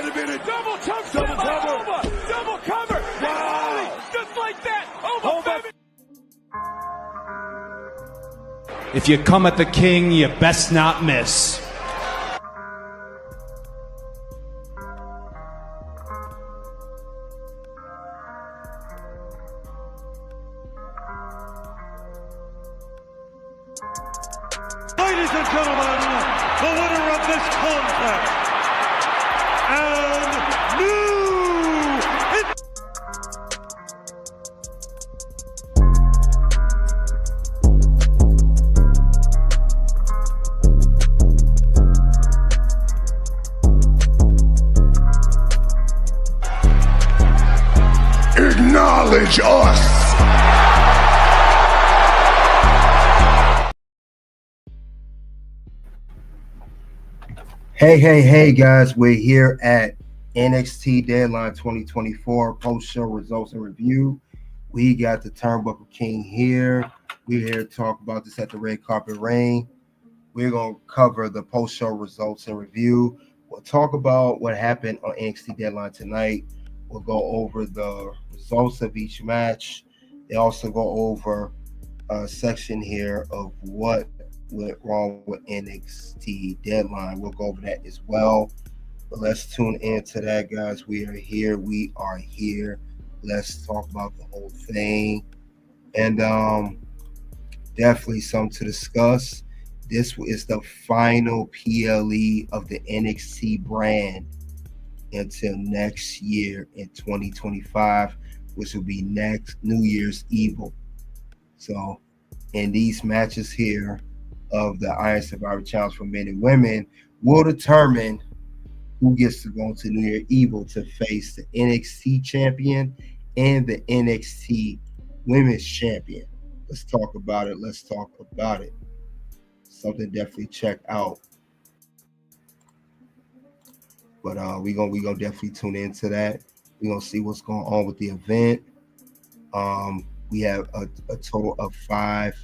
Wait a minute. Double choke slam by Alba. Double cover. Wow. Just like that. Alba. If you come at the king, you best not miss. Ladies and gentlemen, the winner of this contest, and Acknowledge us. Hey, guys, we're here at NXT Deadline 2024 post-show results and review. We got the Turnbuckle King here. We're here to talk about this at the Red Carpet Reign. We're going to cover the post-show results and review. We'll talk about what happened on NXT Deadline tonight. We'll go over the results of each match. They also go over a section here of what went wrong with NXT Deadline. We'll go over that as well. But let's tune into that, guys. We are here. Let's talk about the whole thing. And definitely something to discuss. This is the final PLE of the NXT brand until next year in 2025, which will be next New Year's Evil. So in these matches here of the Iron Survivor Challenge for men and women will determine who gets to go to New Year Evil to face the NXT champion and the NXT Women's Champion. Let's talk about it. Something definitely check out. But we gonna definitely tune into that. We're gonna see what's going on with the event. We have a total of 5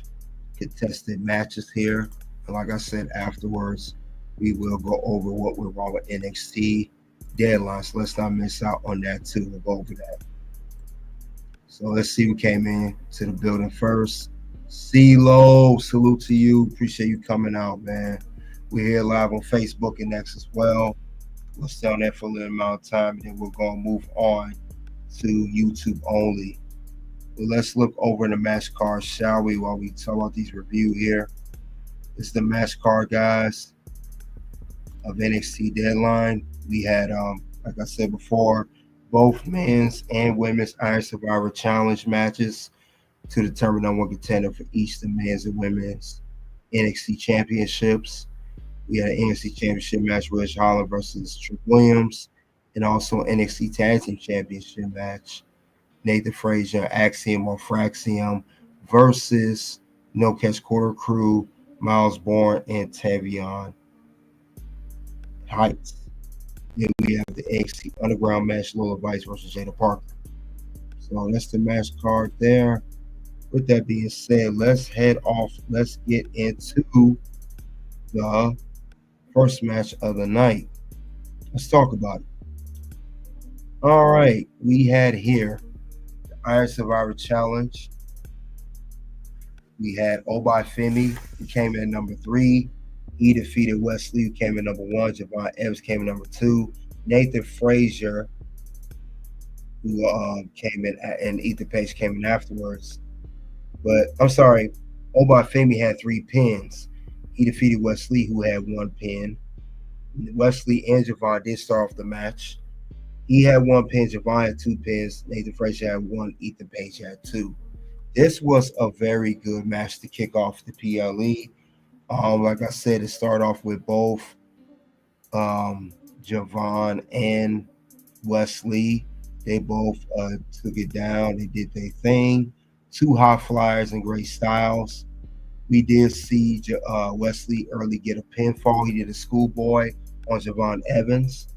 contested matches here. And like I said, afterwards, we will go over what went wrong with NXT Deadline. So let's not miss out on that too. We'll go over that. So let's see who came in to the building first. CeeLo, salute to you. Appreciate you coming out, man. We're here live on Facebook and X as well. We'll stay on that for a little amount of time, and then we're going to move on to YouTube only. Well, let's look over the match card, shall we, while we talk about these review here. This is the match card, guys, of NXT Deadline. We had, like I said before, both men's and women's Iron Survivor Challenge matches to determine number one contender for each the men's and women's NXT championships. We had an NXT championship match with Holland versus Trick Williams, and also an NXT Tag Team Championship match. Nathan Frazer, Axiom or Fraxiom versus No Catch Quarter Crew, Miles Bourne, and Tavion Heights. Then we have the NXT Underground match, Lola versus Jaida Parker. So that's the match card there. With that being said, let's head off. Let's get into the first match of the night. Let's talk about it. All right, we had here the Iron Survivor Challenge. We had Femi, who came in at number 3. He defeated Wesley, who came in number 1. Javon Evans came in number 2. Nathan Frazer, who came in, and Ethan Page came in afterwards. But I'm sorry, Femi had 3 pins. He defeated Wesley, who had 1 pin. Wesley and Javon did start off the match. He had 1 pin, Javon had 2 pins, Nathan Frazer had 1, Ethan Page had 2. This was a very good match to kick off the PLE. Like I said, it started off with both Javon and Wesley. They both took it down. They did their thing. 2 high flyers and great styles. We did see Wesley early get a pinfall. He did a schoolboy on Javon Evans.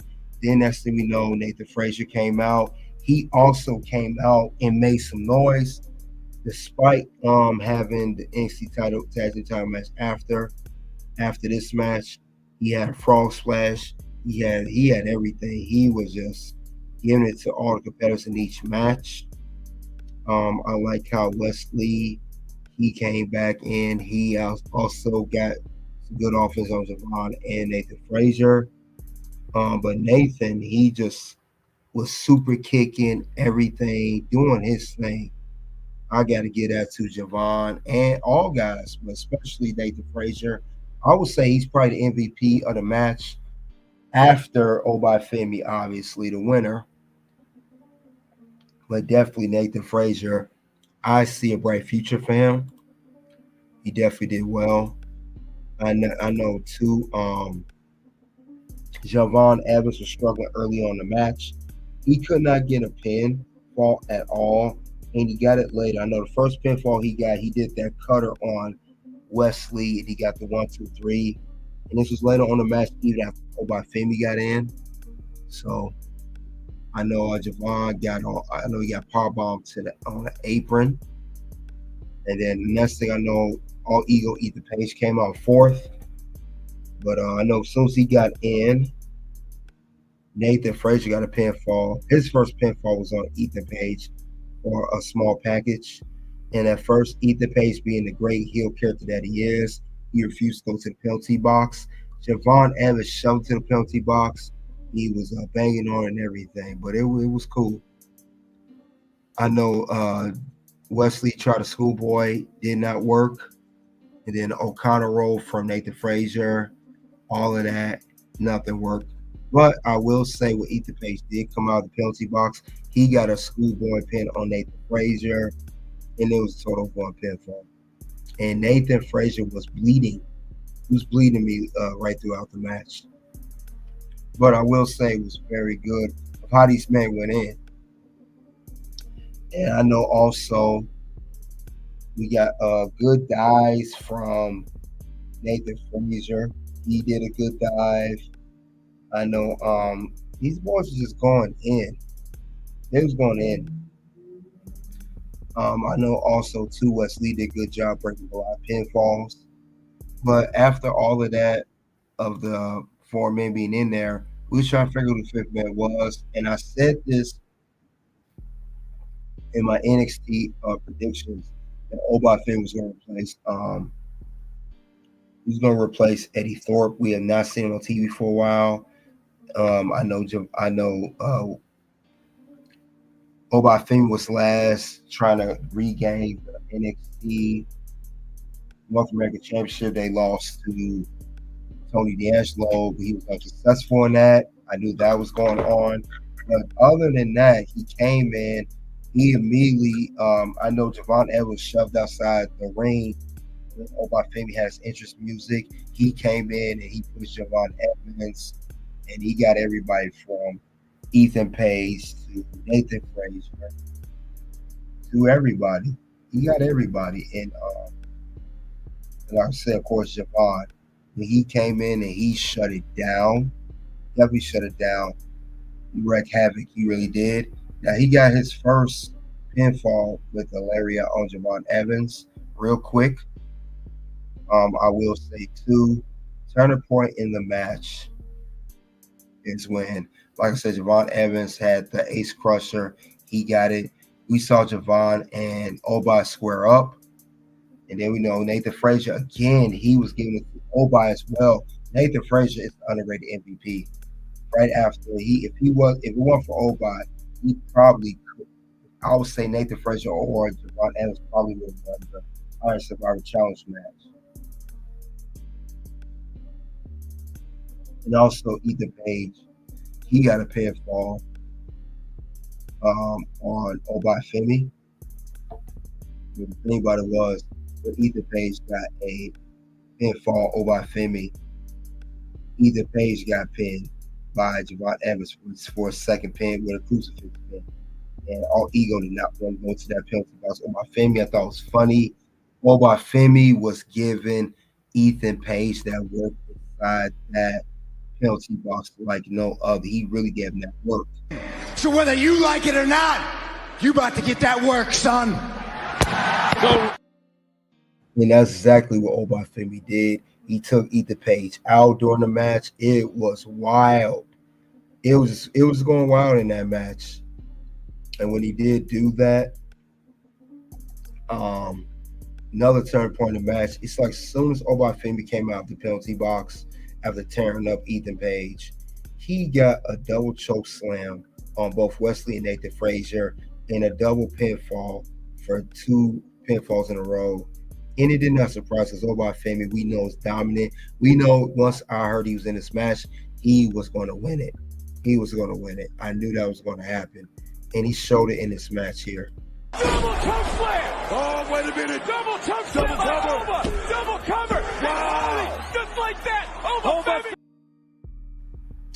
Then next thing we know, Nathan Frazer came out. He also came out and made some noise, despite having the NXT tag team title match after this match. He had a frog splash. He had everything. He was just giving it to all the competitors in each match. I like how Wesley, he came back in. He also got some good offense on Javon and Nathan Frazer. But Nathan, he just was super kicking everything, doing his thing. I got to give that to Javon and all guys, but especially Nathan Frazer. I would say he's probably the MVP of the match after Femi, obviously the winner. But definitely Nathan Frazer. I see a bright future for him. He definitely did well. I know too. Javon Evans was struggling early on the match. He could not get a pinfall at all, and he got it later. I know the first pinfall he got, he did that cutter on Wesley, and he got the 1-2-3. And this was later on the match, even after Femi got in. So I know Javon got on. I know he got powerbombed on the apron, and then the next thing I know, All Ego Ethan Page came out fourth. But I know as soon as he got in, Nathan Frazer got a pinfall. His first pinfall was on Ethan Page for a small package. And at first, Ethan Page, being the great heel character that he is, he refused to go to the penalty box. Javon Evans shoved to the penalty box. He was banging on and everything, but it was cool. I know Wesley tried a schoolboy, did not work. And then O'Connor roll from Nathan Frazer, all of that, nothing worked. But I will say what Ethan Page did come out of the penalty box, he got a schoolboy pin on Nathan Frazer, and it was a total of one pinfall. And Nathan Frazer was bleeding. He was bleeding me right throughout the match. But I will say it was very good of how these men went in. And I know also we got good dives from Nathan Frazer. He did a good dive. I know these boys are just going in. They was going in. I know also too Wesley did a good job breaking a lot of pinfalls. But after all of that, of the four men being in there, we was trying to figure out who the fifth man was. And I said this in my NXT predictions that Finn was going to replace he's going to replace Eddie Thorpe. We have not seen him on TV for a while. I know Finn was last trying to regain the NXT North American Championship. They lost to Tony D'Angelo, but he was unsuccessful in that. I knew that was going on. But other than that, he came in. He immediately, I know Javon Evans shoved outside the ring. Femi has interest music. He came in and he pushed Javon Evans, and he got everybody from Ethan Page to Nathan Frazer to everybody. He got everybody. And like I said, of course, Javon, when he came in and he shut it down, definitely shut it down. He wreaked havoc. He really did. Now, he got his first pinfall with the lariat on Javon Evans real quick. I will say, too, turning point in the match is when, like I said, Javon Evans had the ace crusher. He got it. We saw Javon and Obai square up. And then we know Nathan Frazer, again, he was giving it to Obai as well. Nathan Frazer is the underrated MVP. Right after if it weren't for Obai, he probably could. I would say Nathan Frazer or Javon Evans probably would have won the Iron Survivor Challenge match. And also Ethan Page, he got a pinfall on Femi. The thing about it was, when Ethan Page got a pinfall over Femi, Ethan Page got pinned by Javon Evans for a second pin with a crucifix pin. And All Ego did not want to go to that penalty box. Femi, I thought was funny. Femi was giving Ethan Page that work inside that penalty box like no other. He really gave him that work. So whether you like it or not, you about to get that work, son. And that's exactly what Femi did. He took Ethan Page out during the match. It was wild. It was going wild in that match. And when he did do that, another turning point in the match, it's like as soon as Femi came out of the penalty box after tearing up Ethan Page, he got a double choke slam on both Wesley and Nathan Frazer and a double pinfall for 2 pinfalls in a row. And it did not surprise us. Femi, we know, is dominant. We know once I heard he was in this match, he was going to win it. He was going to win it. I knew that was going to happen. And he showed it in this match here. Double choke slam! Oh, wait a minute. Double choke slam by Over. Double cover. Wow. Just like that. Over.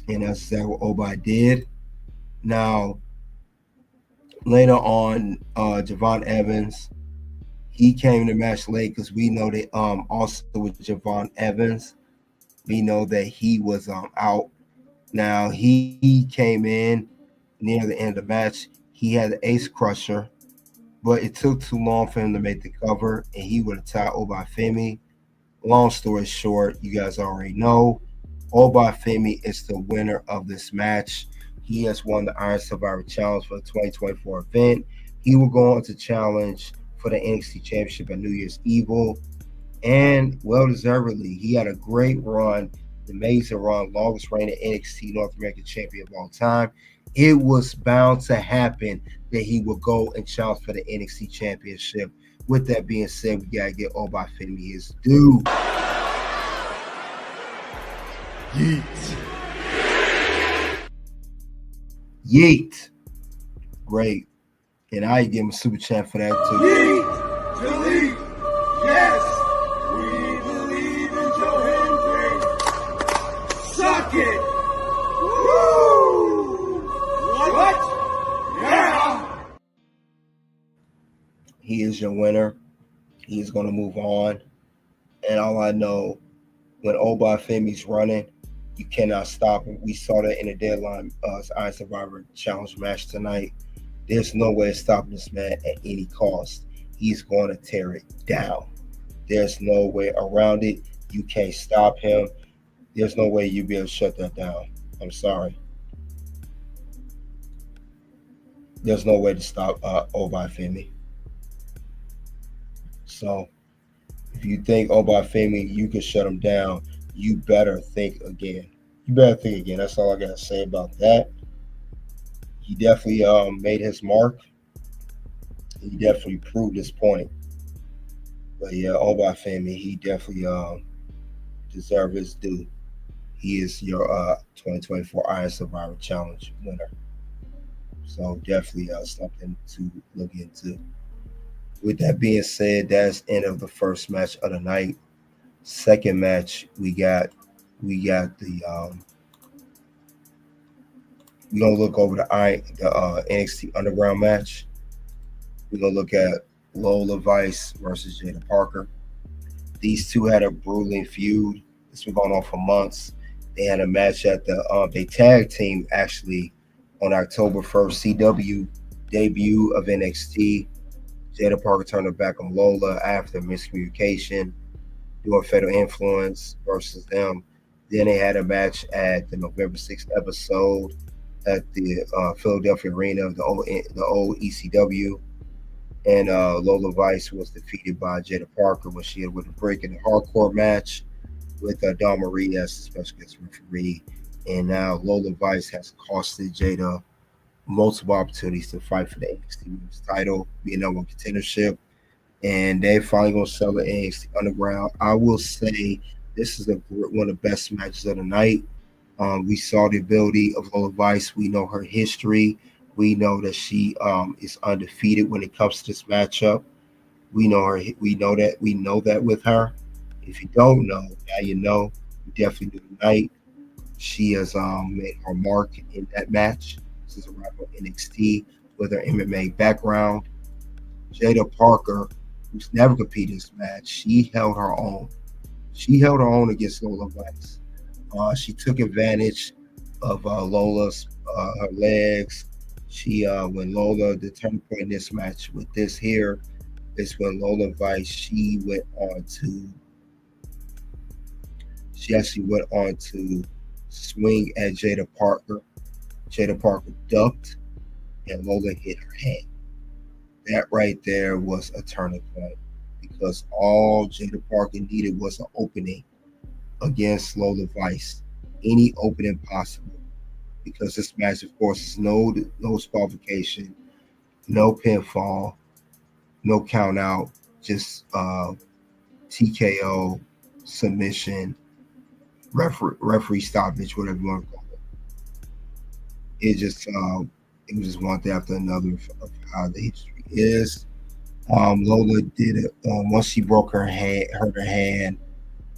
And that's exactly what Obai did. Now, later on, Javon Evans, he came to the match late because we know that also with Javon Evans, we know that he was out. Now, he came in near the end of the match. He had the Ace Crusher, but it took too long for him to make the cover, and he would have tied Femi. Long story short, you guys already know, Femi is the winner of this match. He has won the Iron Survivor Challenge for the 2024 event. He will go on to challenge for the NXT Championship at New Year's Evil, and well-deservedly. He had a great run, amazing run, longest reigning NXT North American champion of all time. It was bound to happen that he would go and challenge for the NXT Championship. With that being said, we gotta get Femi his due. Yeet. Yeet. Great. And I give him a super chat for that too. Yeet. Delete. Yes. We believe in Joe Hendry. Suck it. Woo. What? Yeah. He is your winner. He is going to move on. And all I know, when Femi's running, you cannot stop him. We saw that in the Deadline Iron Survivor Challenge match tonight. There's no way of stopping this man at any cost. He's going to tear it down. There's no way around it. You can't stop him. There's no way you'll be able to shut that down. I'm sorry. There's no way to stop Femi. So if you think Femi, you can shut him down, you better think again. That's all I got to say about that. He definitely made his mark. He definitely proved his point. But yeah, Femi, he definitely deserves his due. He is your 2024 Iron Survivor Challenge winner. So definitely something to look into. With that being said, that's the end of the first match of the night. Second match, we got the we're gonna look over the NXT Underground match. We're gonna look at Lola Vice versus Jaida Parker. These two had a grueling feud. It's been going on for months. They had a match at the they tag team actually on October 1st, CW debut of NXT. Jaida Parker turned her back on Lola after miscommunication, doing Fatal Influence versus them. Then they had a match at the November 6th episode at the Philadelphia Arena of the old ECW. And Lola Vice was defeated by Jaida Parker when she had with a break in the hardcore match with Dawn Marie as the special guest referee. And now Lola Vice has costed Jaida multiple opportunities to fight for the NXT Women's title, be a number one contendership, and they finally gonna sell the NXT Underground. I will say this is one of the best matches of the night. We saw the ability of Lola Vice. We know her history. We know that she is undefeated when it comes to this matchup. We know her. We know that with her. If you don't know, now you know. You definitely do tonight. She has made her mark in that match. This is a rival NXT with her MMA background. Jaida Parker, who's never competed in this match, she held her own. She held her own against Lola Vice. She took advantage of Lola's her legs. When Lola, the turning point in this match with this here is when Lola Vice, she went on to She actually went on to swing at Jaida Parker. Jaida Parker ducked, and Lola hit her hand. That right there was a turning point because all Jaida Parker needed was an opening against Lola Vice, any opening possible. Because this match, of course, is no disqualification, no pinfall, no count out, just TKO, submission, referee stoppage, whatever you want to call it. It just it was just one thing after another of how the history is. Lola did it once she broke her hand, hurt her hand.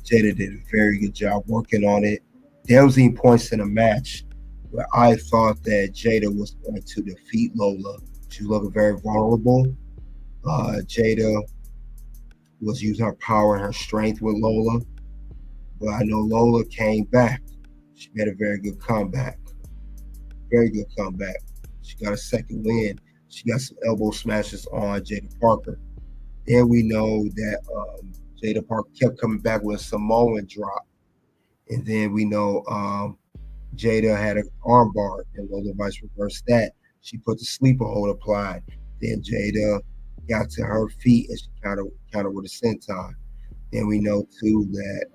Jaida did a very good job working on it. There was even points in the match where I thought that Jaida was going to defeat Lola. She was looking very vulnerable. Jaida was using her power and her strength with Lola, but I know Lola came back. She made a very good comeback. Very good comeback. She got a second win. She got some elbow smashes on Jaida Parker. Then we know that Jaida Parker kept coming back with a Samoan drop. And then we know Jaida had an arm bar, and Lola Vice reversed that. She put the sleeper hold applied. Then Jaida got to her feet and she countered with a senton. Then we know too that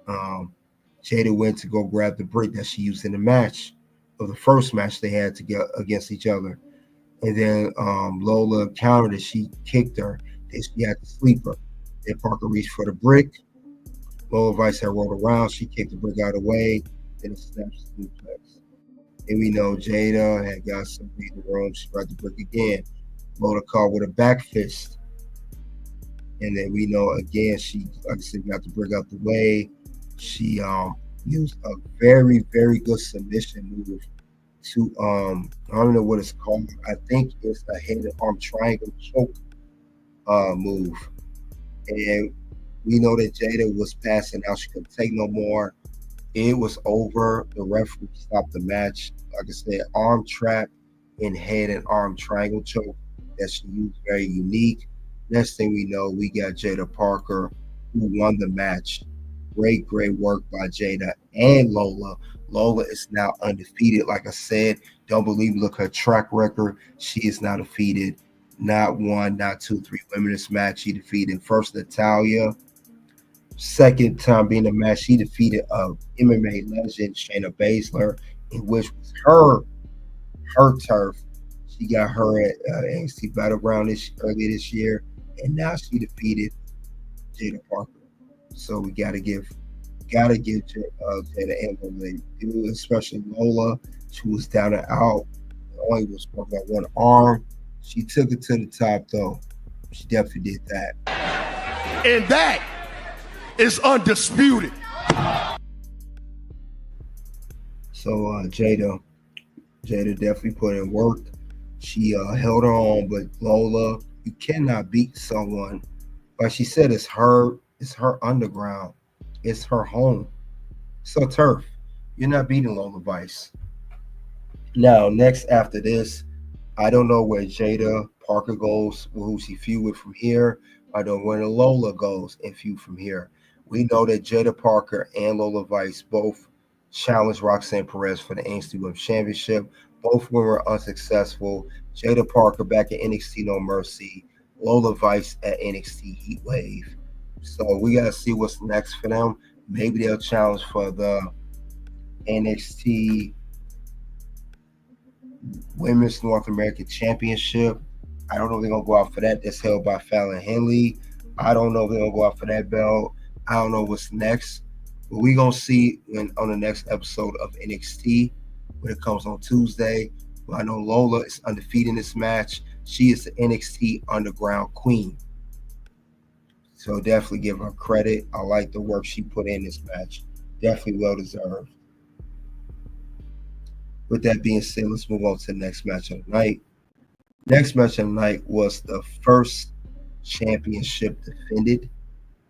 Jaida went to go grab the brick that she used in the match of the first match they had to get against each other. And then Lola countered it. She kicked her. Then she had the sleeper. Then Parker reached for the brick. Lola Vice had rolled around. She kicked the brick out of the way. Then it snaps the suplex. And we know Jaida had got some breathing room. She tried the brick again. Lola caught with a back fist. And then we know again she, like I said, got the brick out the way. She used a very, very good submission move to I don't know what it's called. I think it's a head and arm triangle choke move. And we know that Jaida was passing out. She couldn't take no more. It was over. The referee stopped the match. Like I said, arm trap and head and arm triangle choke that she used, very unique. Next thing we know, we got Jaida Parker, who won the match. Great work by Jaida and Lola. Lola is now undefeated. Like I said, don't believe, look her track record. She is now defeated. Not one, not two, 3 women in this match. She defeated first Natalya. Second time being a match, she defeated MMA legend Shayna Baszler, in which was her turf. She got her at NXT Battleground earlier this year, and now she defeated Jaida Parker. So we gotta give Jaida and Lola, especially Lola. She was down and out. Only was working on one arm. She took it to the top, though. She definitely did that. And that is undisputed. So Jaida definitely put in work. She held her on, but Lola, you cannot beat someone. Like she said, it's her underground. It's her home. It's her turf. You're not beating Lola Vice. Now, next after this, I don't know where Jaida Parker goes, who she feud with from here. I don't know where Lola goes and feud from here. We know that Jaida Parker and Lola Vice both challenged Roxanne Perez for the NXT Women's Championship. Both were unsuccessful. Jaida Parker back at NXT No Mercy. Lola Vice at NXT Heat Wave. So we got to see what's next for them. Maybe they'll challenge for the NXT Women's North American Championship. I don't know if they're going to go out for that. That's held by Fallon Henley. I don't know if they're going to go out for that belt. I don't know what's next. But we're going to see on the next episode of NXT when it comes on Tuesday. But I know Lola is undefeated in this match. She is the NXT Underground Queen. So definitely give her credit. I like the work she put in this match. Definitely well deserved. With that being said, let's move on to the next match of the night. Next match of the night was the first championship defended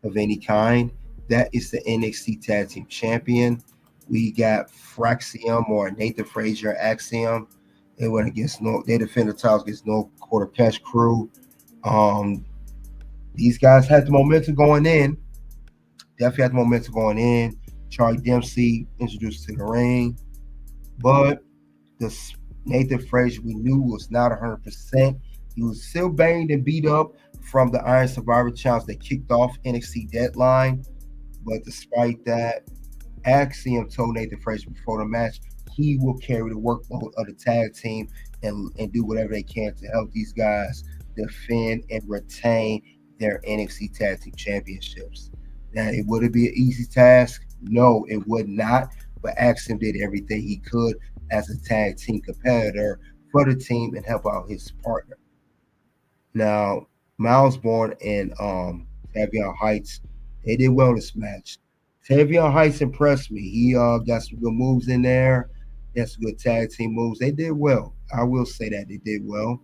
of any kind. That is the NXT Tag Team Champion. We got Fraxiom, or Nathan Frazer Axiom. They went against they defended the titles against No Quarter Cash Crew. These guys had the momentum going in. Definitely had the momentum going in. Charlie Dempsey introduced to the ring, but this Nathan Frazer we knew was not 100%. He was still banged and beat up from the Iron Survivor Challenge that kicked off NXT Deadline. But despite that, Axiom told Nathan Frazer before the match he will carry the workload of the tag team and do whatever they can to help these guys defend and retain their NXT Tag Team Championships. Now, it would it be an easy task? No, it would not. But Axiom did everything he could as a tag team competitor for the team and help out his partner. Now, Miles Bourne and Tavion Heights, they did well this match. Tavion Heights impressed me. He got some good moves in there. He had some good tag team moves. They did well. I will say that they did well.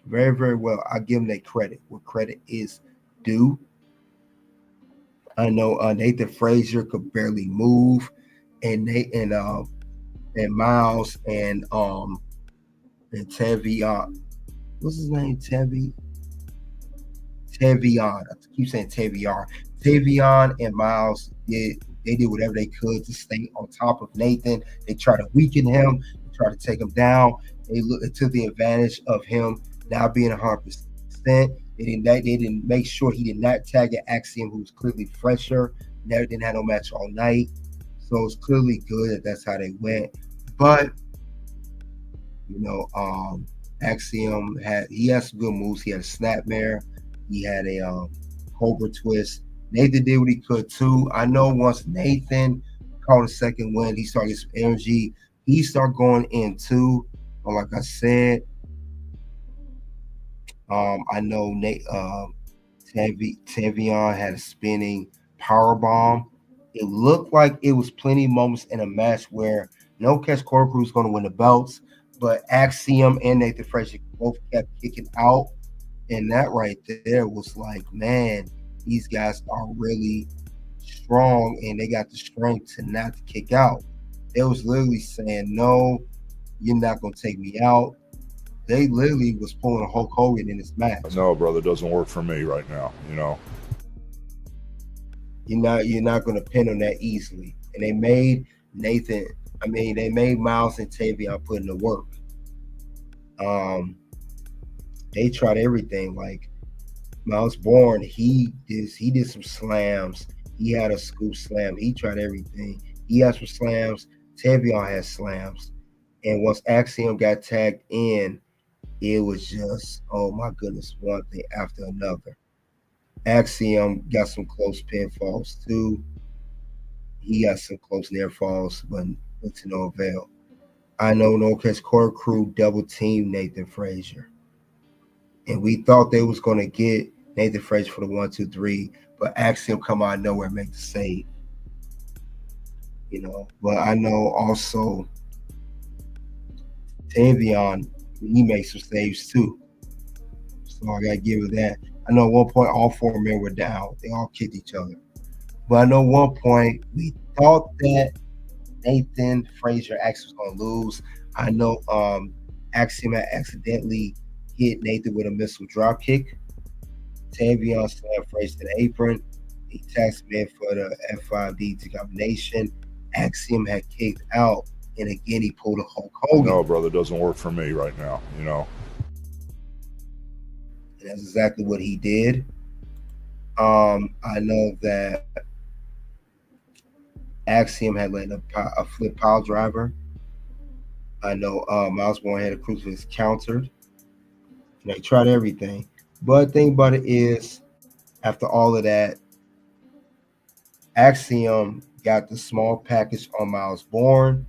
Very, very well. I give them their credit. What credit is due. I know Nathan Frazer could barely move, and Miles and Tavion. What's his name? Tavion. I keep saying Tavion. Tavion and Miles did whatever they could to stay on top of Nathan. They tried to weaken him, they tried to take him down. They took the advantage of him now being 100%. They didn't make sure he did not tag at Axiom, who was clearly fresher. Never didn't have no match all night. So it's clearly good that's how they went. But Axiom had some good moves. He had a snapmare. He had a Cobra twist. Nathan did what he could too. I know once Nathan caught a second win, he started getting some energy. He started going in too. But like I said, I know Tavion had a spinning power bomb. It looked like it was plenty of moments in a match where No Catch Core Crew was going to win the belts, but Axiom and Nathan Frazer both kept kicking out. And that right there was like, man, these guys are really strong and they got the strength to not to kick out. They was literally saying, no, you're not going to take me out. They literally was pulling a Hulk Hogan in this match. No, brother, it doesn't work for me right now, You're not going to pin them that easily. And they made Miles and Tavion put in the work. They tried everything. Like Miles Bourne, he did some slams. He had a scoop slam. He tried everything. He had some slams. Tavion had slams. And once Axiom got tagged in, it was just, oh my goodness, one thing after another. Axiom got some close pinfalls too. He got some close near falls, but to no avail. I know No Catch Core Crew double teamed Nathan Frazer. And we thought they was going to get Nathan Frazer for the 1, 2, 3, but Axiom come out of nowhere and make the save. But I know also Tavion, he makes some saves too. So I got to give it that. I know at one point all four men were down. They all kicked each other. But I know at one point we thought that Nathan Frazer actually was going to lose. I know Axiom had accidentally hit Nathan with a missile drop kick. Tavion slammed Frazer to the apron. He taxed him in for the F5D combination. Axiom had kicked out. And again, he pulled a Hulk Hogan. No, brother, it doesn't work for me right now, And that's exactly what he did. I know that Axiom had let a flip pile driver. I know Miles Bourne had a crucifix countered. They tried everything. But the thing about it is, after all of that, Axiom got the small package on Miles Bourne.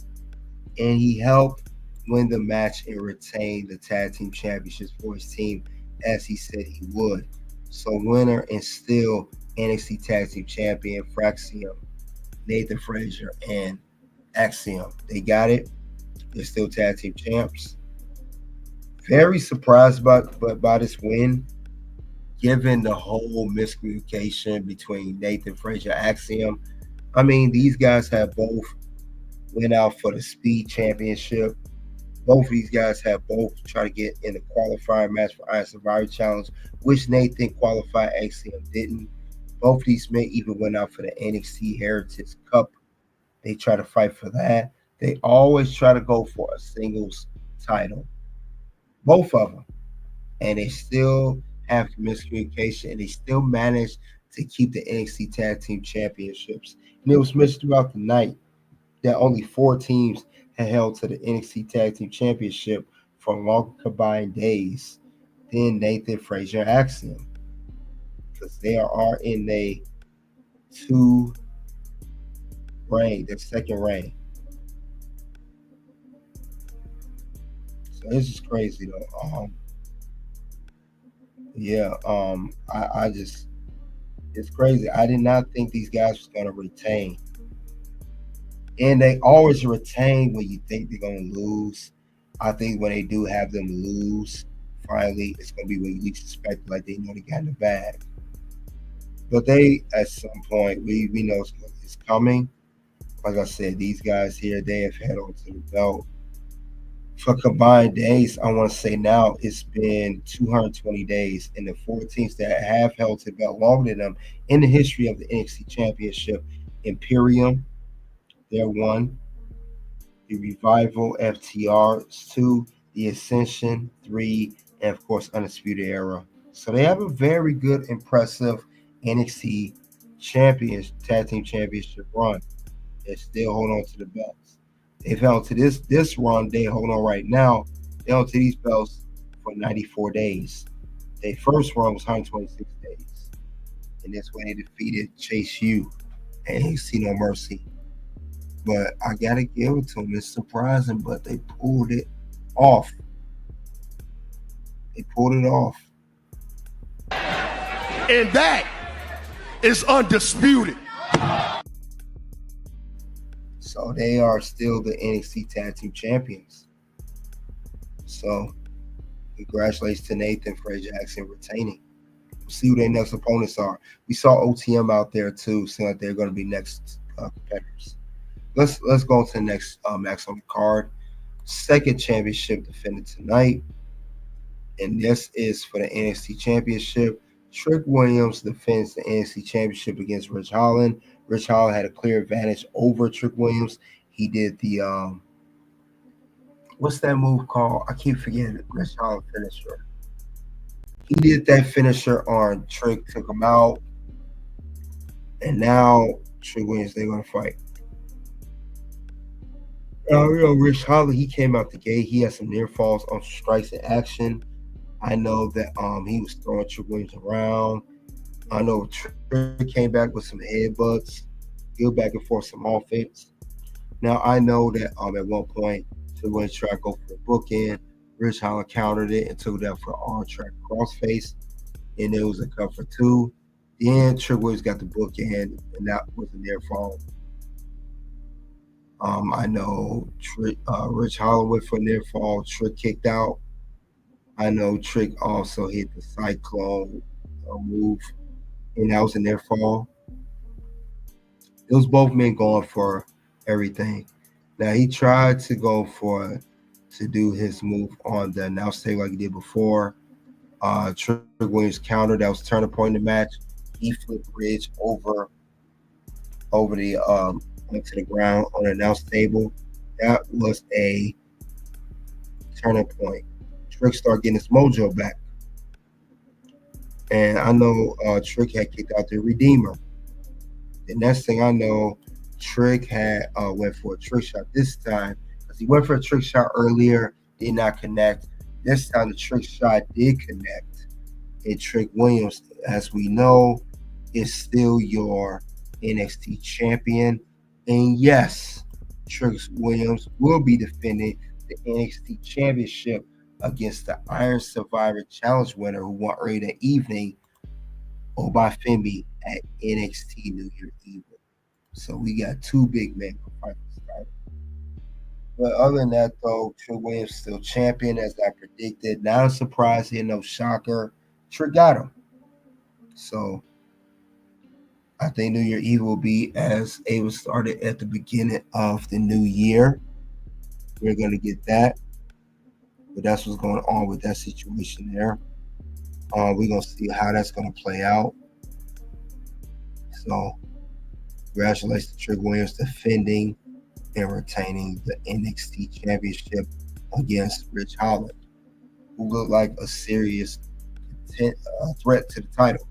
And he helped win the match and retain the tag team championships for his team, as he said he would. So winner and still NXT tag team champion Fraxiom, Nathan Frazer, and Axiom. They got it. They're still tag team champs. Very surprised by this win, given the whole miscommunication between Nathan Frazer and Axiom. I mean, these guys have both went out for the Speed Championship. Both of these guys have both tried to get in the qualifying match for Iron Survivor Challenge, which Nathan qualified, Axiom didn't. Both of these men even went out for the NXT Heritage Cup They try to fight for that. They always try to go for a singles title, both of them, and they still have miscommunication, and they still manage to keep the NXT Tag Team Championships. And it was mentioned throughout the night that only 4 teams had held to the NXT Tag Team Championship for longer combined days than Nathan, Frazer, and Axiom, because they are in a 2 reign, their second reign. So it's just crazy though. I just, it's crazy. I did not think these guys was gonna retain, and they always retain when you think they're gonna lose. I think when they do have them lose, finally, it's gonna be when you least expect, like they know they got in the bag. But they, at some point, we know it's coming. Like I said, these guys here, they have held on to the belt for combined days. I want to say now it's been 220 days, and the 4 teams that have held to the belt longer than them in the history of the NXT Championship: Imperium, they're 1; the Revival, FTR, 2; the Ascension, 3; and of course Undisputed Era. So they have a very good, impressive NXT Tag Team Championship run. They still hold on to the belts. They've held to this run. They hold on right now. They held to these belts for 94 days. Their first run was 126 days, and that's when they defeated Chase U and NXT No Mercy. But I gotta give it to them. It's surprising, but they pulled it off. They pulled it off. And that is undisputed. So they are still the NXT Tag Team Champions. So congratulations to Nathan, Frazer, Jackson retaining. We'll see who their next opponents are. We saw OTM out there too, seeing like they're going to be next competitors. Let's go to the next match on the card. Second championship defended tonight, and this is for the NXT Championship. Trick Williams defends the NXT Championship against Rich Holland. Rich Holland had a clear advantage over Trick Williams. He did the what's that move called? I keep forgetting it. Rich Holland finisher. He did that finisher on Trick, took him out, and now Trick Williams, they're gonna fight. Rich Holland, he came out the gate. He had some near falls on strikes in action. I know that he was throwing Trick Williams around. I know Trick came back with some headbutts. He was back and forth some offense. Now I know that at one point Trick Williams tried to go for the bookend. Rich Holland countered it and took that for on-track crossface, and it was a cut for 2. Then Trick Williams got the bookend, and that was a near fall. I know Rich Holland went for a near fall. Trick kicked out. I know Trick also hit the Cyclone move, and that was a near fall. It was both men going for everything. Now he tried to go to do his move on the announce table like he did before. Trick Williams counter, that was turning point in the match. He flipped Ridge over the onto the ground on the announce table. That was a turning point. Trick started getting his mojo back. And I know Trick had kicked out the Redeemer. The next thing I know, Trick had went for a trick shot this time, because he went for a trick shot earlier, did not connect. This time the trick shot did connect. And Trick Williams, as we know, is still your NXT champion. And yes, Trick Williams will be defending the NXT championship against the Iron Survivor Challenge winner who won early that evening, by Femi at NXT New Year Eve. So we got 2 big men for fight this title. But other than that, though, Trick Williams still champion as I predicted. Not a surprise here, no shocker. Trick got him. So I think New Year Eve will be as it was started at the beginning of the new year. We're going to get that. But that's what's going on with that situation there. We're going to see how that's going to play out. So Congratulations to Trick Williams defending and retaining the NXT Championship against Rich Holland, who looked like a serious threat to the title.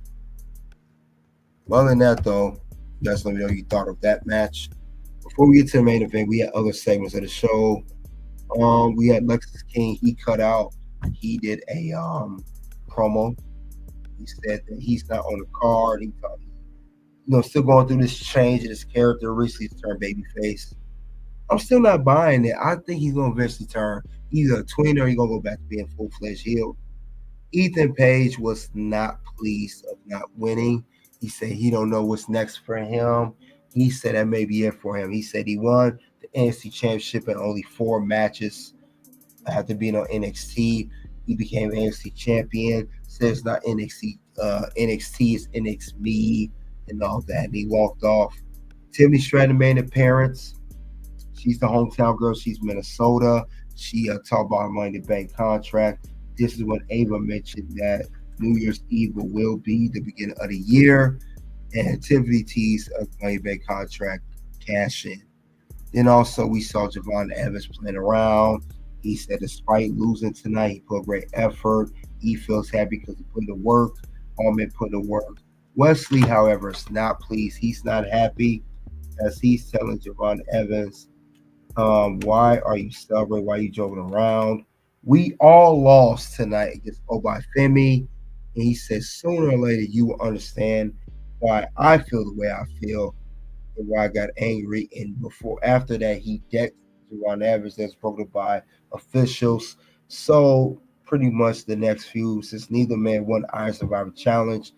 Other than that, though, you guys let me know what you thought of that match. Before we get to the main event, we had other segments of the show. We had Lexus King. He cut out. He did a promo. He said that he's not on the card. He thought, still going through this change in his character. Recently turned babyface. I'm still not buying it. I think he's going to eventually turn either a tweener or he's going to go back to being full-fledged heel. Ethan Page was not pleased of not winning. He said he don't know what's next for him. He said that may be it for him. He said he won the NXT Championship in only 4 matches after being on NXT. He became NXT champion. Says it's not NXT. NXT is NXT and all that. And he walked off. Tiffany Stratton made an appearance. She's the hometown girl. She's Minnesota. She talked about her Money in the Bank contract. This is when Ava mentioned that New Year's Eve will be the beginning of the year. And Tiffany teased a Money in the Bank contract cash in. Then also we saw Javon Evans playing around. He said despite losing tonight, he put great effort. He feels happy because he put in the work. All men put in the work. Wesley, however, is not pleased. He's not happy as he's telling Javon Evans, why are you stubborn? Why are you joking around? We all lost tonight against by Femi. And he says sooner or later you will understand why I feel the way I feel and why I got angry. And after that, he decked Javon Evans that's broken by officials. So pretty much the next few, since neither man won Iron Survivor Challenge,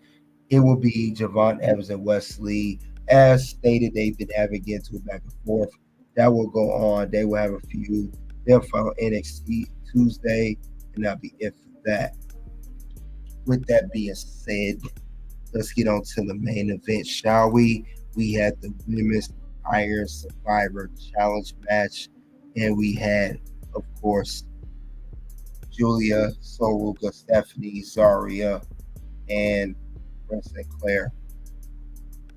it will be Javon Evans and Wesley. As stated, they've been having to back and forth. That will go on. They will have a few. They'll follow NXT Tuesday, and that'll be it for that. With that being said, let's get on to the main event, shall we? We had the Women's Iron Survivor Challenge match, and we had, of course, Giulia, Ruca, Stephanie, Zaria, and Sinclair.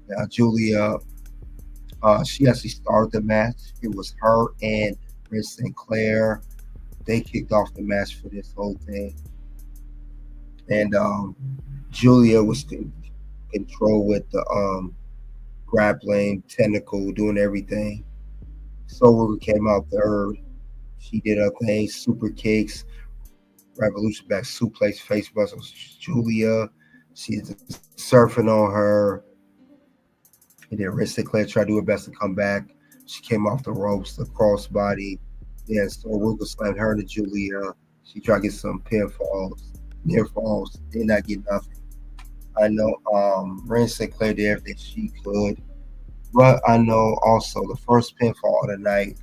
Now, Giulia, she actually started the match. It was her and Sinclair. They kicked off the match for this whole thing. And Giulia was control with the grappling, technical, doing everything. Ruca came out third. She did her thing, super kicks, revolution back suplex, face bustle. Giulia, she's surfing on her. And then Sinclair tried to do her best to come back. She came off the ropes, the crossbody. Then Ruca slammed her to Giulia. She tried to get some pinfalls, near falls, did not get nothing. I know Wren Sinclair did everything she could. But I know also the first pinfall of the night,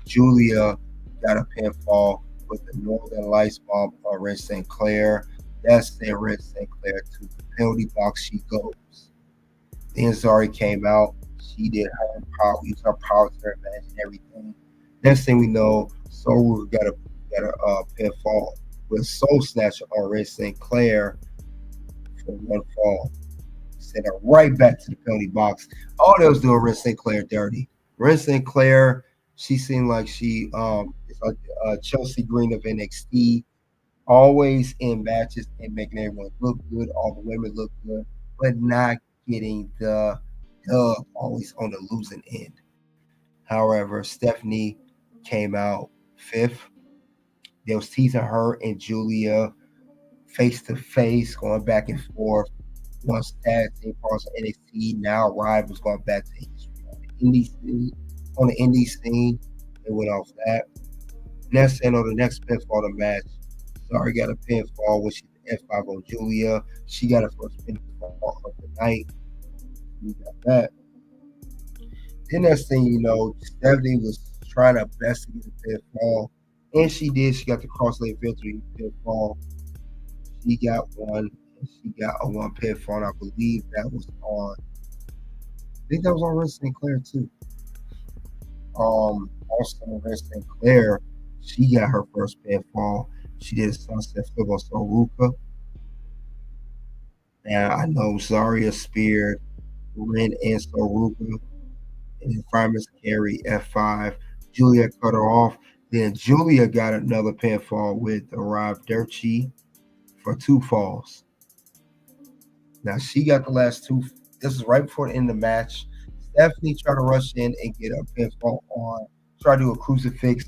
Giulia got a pinfall with the Northern Lights bomb on Wren Sinclair. That sent Wren Sinclair to the penalty box she goes. Then Zaria came out. She did her power, used her power to her match and everything. Next thing we know, Ruca got a pinfall with Soul Snatcher on Wren Sinclair for one fall. Sent her right back to the penalty box. All that was doing Wren Sinclair dirty. Wren Sinclair, she seemed like she is like Chelsea Green of NXT, always in matches and making everyone look good. All the women look good, but not getting the dub, always on the losing end. However, Stephanie came out 5th. They was teasing her and Giulia face to face, going back and forth. Once tag team parts of NXT, now rivals going back to history on the indie scene. They went off that. Next thing on the next pinfall of the match, Zaria got a pinfall when she did F5 on Giulia. She got her first pinfall of the night. We got that. Then next thing you know, Stephanie was trying her best to get a pinfall, and she did. She got the cross-leg victory pinfall. She got one, and she got a one pinfall. And I believe that was on. I think that was on Wren Sinclair too. Also on Wren Sinclair, she got her first pinfall. She did a sunset flip on Ruca. And I know Zaria speared Wren and Ruca. and Fireman's Carry F5. Giulia cut her off. Then Giulia got another pinfall with Arrive Dirty for 2 falls. Now she got the last 2. This is right before the end of the match. Stephanie tried to rush in and get a pinfall on, try to do a crucifix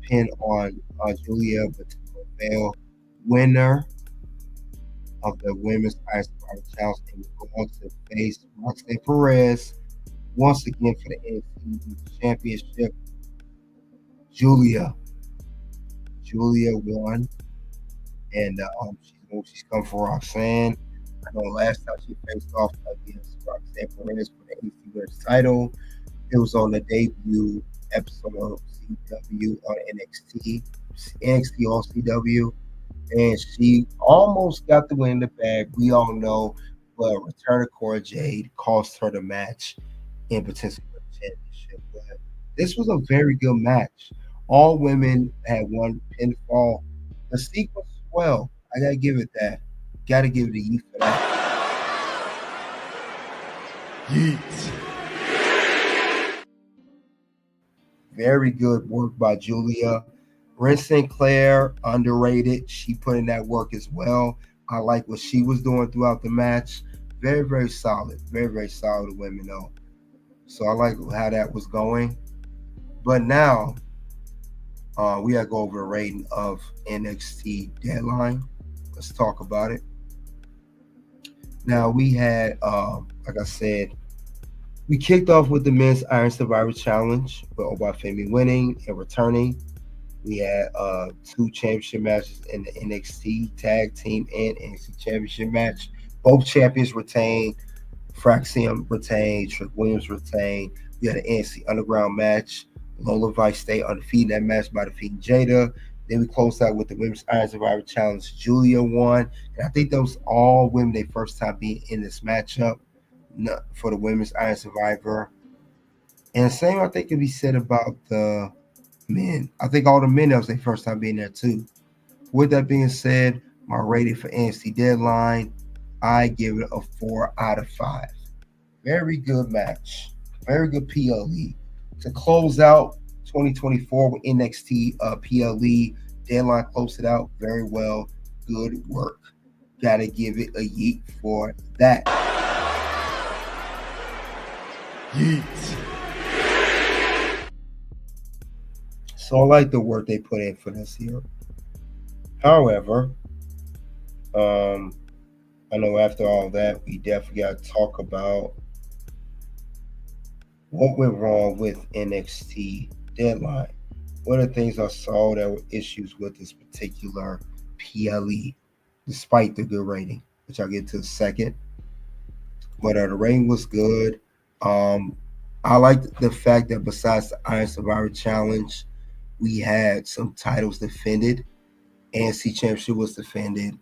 pin on Giulia, but to no avail. Winner of the Women's Iron Survivor Challenge and going to face Roxanne Perez once again for the NXT Championship. Giulia won, and she's come for Roxanne. I know last time she faced off against Roxanne Perez for the NXT Women's title, it was on the debut episode of CW on NXT on CW, and she almost got the win in the bag. We all know, but return of Cora Jade cost her the match and potentially for the championship. But this was a very good match. All women had one pinfall. The sequence, well, I gotta give it that. Gotta give it a yeet for that. Yeet. Very good work by Giulia. Wren Sinclair, underrated. She put in that work as well. I like what she was doing throughout the match. Very, very solid. Very, very solid women, though. So I like how that was going. But now, we got to go over the rating of NXT Deadline. Let's talk about it. Now, we had, like I said, we kicked off with the Men's Iron Survivor Challenge with Femi winning and returning. We had 2 championship matches in the NXT Tag Team and NXT Championship match. Both champions retained. Fraxiom retained. Trick Williams retained. We had an NXT Underground match. Lola Vice stayed undefeated in that match by defeating Jaida. Then we closed out with the Women's Iron Survivor Challenge. Giulia won. And I think that was all women their first time being in this matchup for the Women's Iron Survivor. And the same, I think, can be said about the men. I think all the men, that was their first time being there too. With that being said, my rating for NXT Deadline, I give it a 4 out of 5. Very good match. Very good PLE. To close out 2024 with NXT PLE, Deadline closed it out very well. Good work. Gotta give it a yeet for that. Yeet. So I like the work they put in for this year. However, I know after all that, we definitely got to talk about what went wrong with NXT Deadline. One of the things I saw that were issues with this particular PLE, despite the good rating, which I'll get to in a second. But the rating was good. I liked the fact that besides the Iron Survivor Challenge, we had some titles defended. NXT Championship was defended.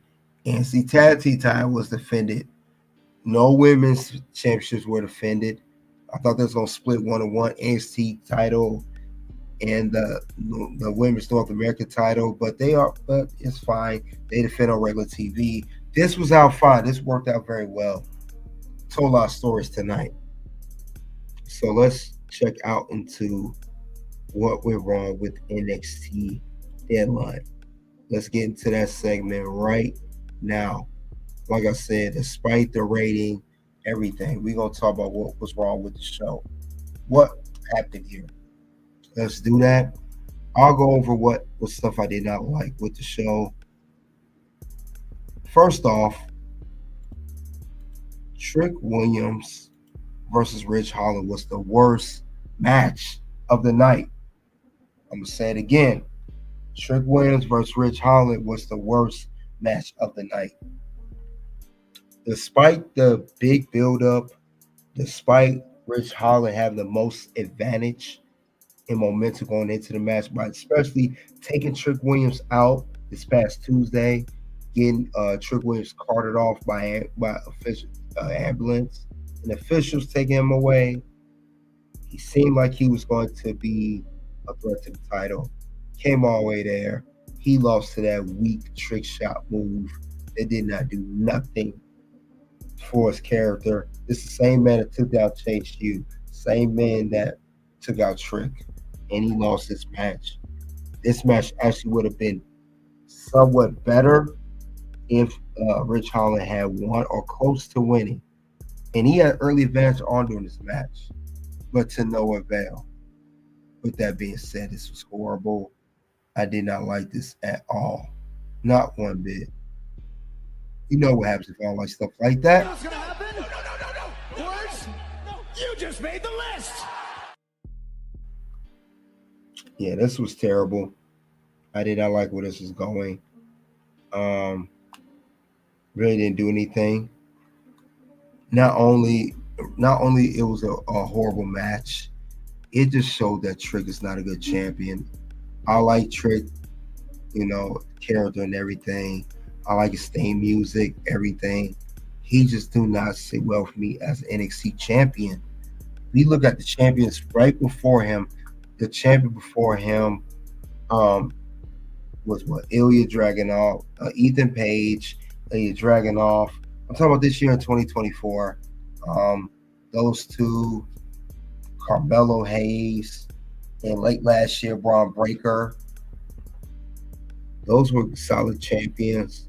NXT Tag Team title was defended. No women's championships were defended. I thought they was going to split 1-on-1 NXT title and the women's North American title, but it's fine. They defend on regular TV. This was out fine. This worked out very well. Told a lot of stories tonight. So let's check out into what went wrong with NXT Deadline. Let's get into that segment right now. Like I said, despite the rating, everything, we're going to talk about what was wrong with the show. What happened here? Let's do that. I'll go over what stuff I did not like with the show. First off, Trick Williams versus Ridge Holland was the worst match of the night. I'm going to say it again. Trick Williams versus Ridge Holland was the worst match of the night. Despite the big build-up, despite Ridge Holland having the most advantage in momentum going into the match, but especially taking Trick Williams out this past Tuesday, getting Trick Williams carted off by official ambulance, and officials taking him away. He seemed like he was going to be a threat to the title. Came all the way there. He lost to that weak trick shot move that did not do nothing for his character. It's the same man that took down Chase U. Same man that took out Trick, and he lost this match. This match actually would have been somewhat better if Rich Holland had won or close to winning. And he had early advantage on during this match, but to no avail. With that being said, this was horrible. I did not like this at all. Not one bit. You know what happens if I don't like stuff like that. What's gonna happen? No. Words? No. You just made the list. Yeah, this was terrible. I did not like where this was going. Really didn't do anything. Not only it was a horrible match, it just showed that Trick is not a good champion. I like Trick, character and everything. I like his theme music, everything. He just do not sit well for me as an NXT champion. We look at the champions right before him. The champion before him was Ilya Dragunov, Ethan Page, Ilya Dragunov. I'm talking about this year in 2024. Those two, Carmelo Hayes, and late last year, Braun Breaker. Those were solid champions.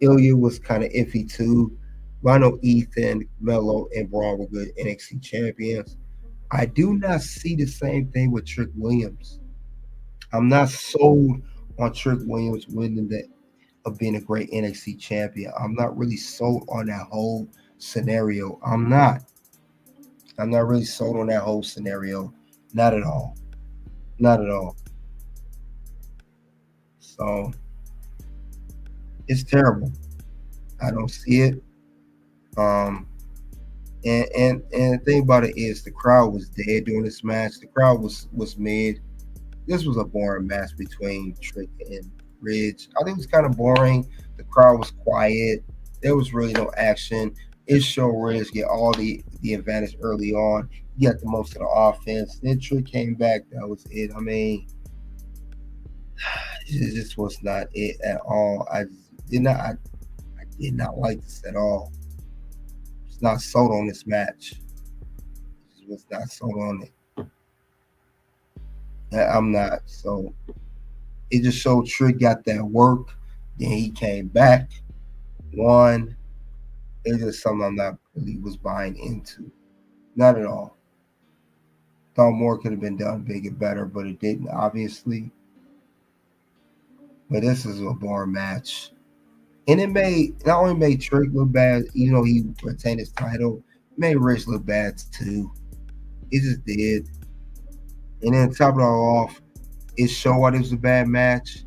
Ilya was kind of iffy too. But I know Ethan, Melo, and Braun were good NXT champions. I do not see the same thing with Trick Williams. I'm not sold on Trick Williams winning that of being a great NXT champion. I'm not really sold on that whole scenario. I'm not really sold on that whole scenario. Not at all. Not at all. So it's terrible. I don't see it. And the thing about it is the crowd was dead during this match. The crowd was mid. This was a boring match between Trick and Ridge. I think it was kind of boring. The crowd was quiet. There was really no action. It showed Ridge get all the advantage early on. He got the most of the offense. Then Trick came back. That was it. I mean, this was not it at all. I did not like this at all. It's not sold on this match. Just was not sold on it. I'm not. So it just showed Trick got that work. Then he came back, won. It's just something I'm not really was buying into. Not at all. Thought more could have been done bigger, better, but it didn't, obviously. But this is a boring match. And it not only made Trick look bad, he retained his title, it made Rich look bad too. It just did. And then top it all off, it showed why this was a bad match.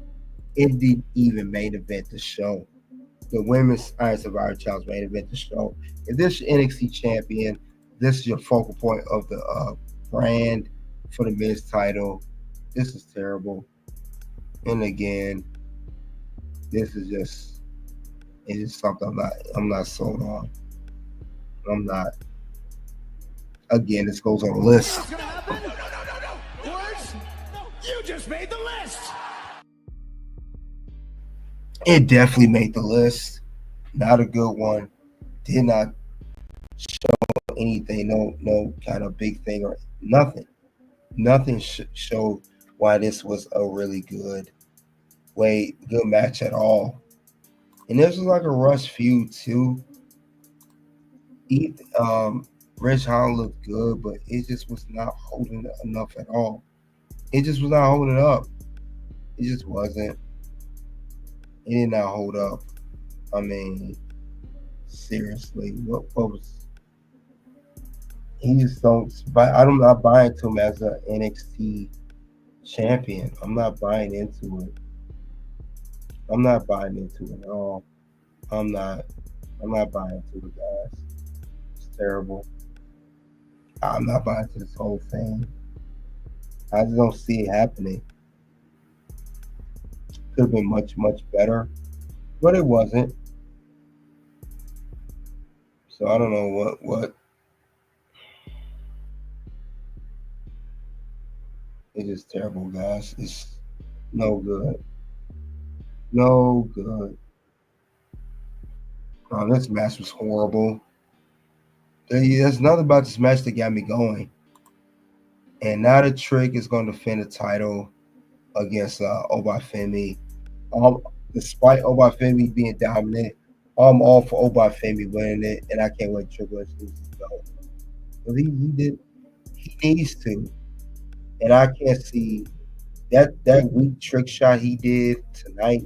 It didn't even main event the show. The Women's Iron Survivor Challenge main event the show. If this is your NXT champion, this is your focal point of the brand for the men's title. This is terrible. And again, this is just something I'm not sold on. I'm not. Again, this goes on the list. What's gonna happen? No. Words? No. You just made the list. It definitely made the list. Not a good one. Did not show anything. No kind of big thing or nothing. Nothing showed why this was a really good match at all. And this was like a rush feud too. Rich Holland looked good, but it just was not holding it enough at all. It just was not holding it up. It just wasn't. It did not hold up. I mean, seriously, what was? He just don't. I'm not buying to him as an NXT champion. I'm not buying into it. I'm not buying into it at all. I'm not buying into it, guys. It's terrible. I'm not buying into this whole thing. I just don't see it happening. Could have been much, much better, but it wasn't. So I don't know what. It's just terrible, guys. It's no good. No good. This match was horrible. There's nothing about this match that got me going. And now the Trick is going to defend the title against Femi. Despite Femi being dominant, I'm all for Femi winning it, and I can't wait Trick Williams to lose his belt. But he needs to, and I can't see that weak trick shot he did tonight.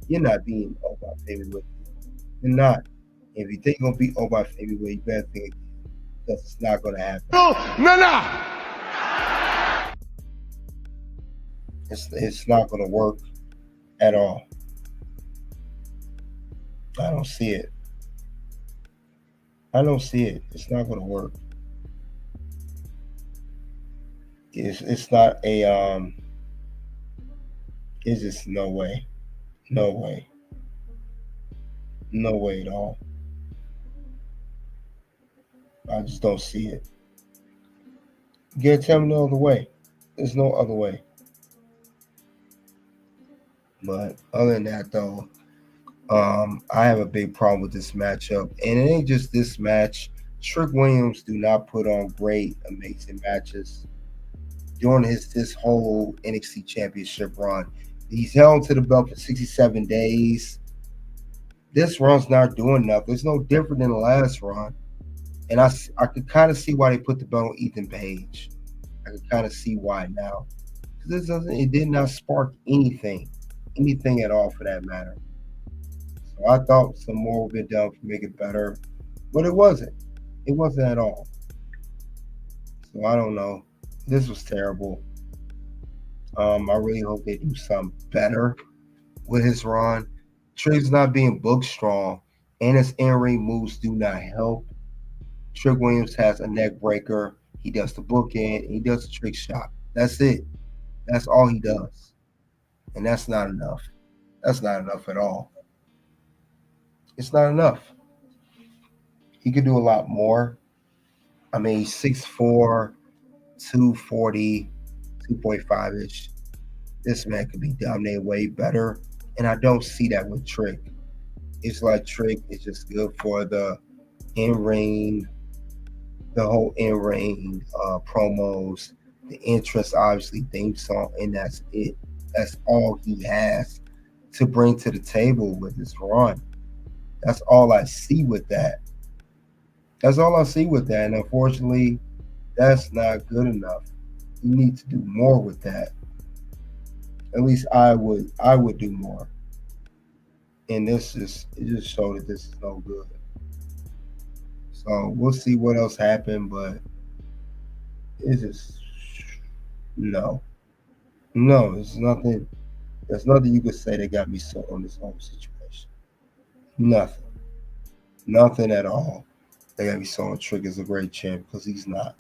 You're not beating Femi with it. You're not. If you think you're gonna beat Femi with it, you better think again, because it's not gonna happen. No. It's not gonna work at all. I don't see it. It's not gonna work. It's not a it's just no way at all. I just don't see it. You can't tell me no other way. There's no other way. But other than that, though, I have a big problem with this matchup, and it ain't just this match. Trick Williams do not put on great, amazing matches during his whole NXT Championship run. He's held to the belt for 67 days. This run's not doing nothing. It's no different than the last run, and I could kind of see why they put the belt on Ethan Page. I could kind of see why now. It did not spark anything at all for that matter. So I thought some more would be done to make it better, but it wasn't. It wasn't at all. So I don't know. This was terrible. I really hope they do something better with his run. Trick's not being booked strong, and his in-ring moves do not help. Trick Williams has a neck breaker. He does the bookend. He does the trick shot. That's it. That's all he does. And that's not enough. That's not enough at all. It's not enough. He could do a lot more. I mean, he's 6'4", 240, 2.5-ish. This man could be dominated way better. And I don't see that with Trick. It's like Trick is just good for the in-ring, the whole in-ring promos, the entrance, obviously, theme song, and that's it. That's all he has to bring to the table with his run. That's all I see with that. And unfortunately, that's not good enough. You need to do more with that. At least I would do more. And it just showed that this is no good. So we'll see what else happened, but it's just no. There's nothing you could say that got me sold on this whole situation. Nothing at all. They got me sold on Trick as a great champ, because he's not.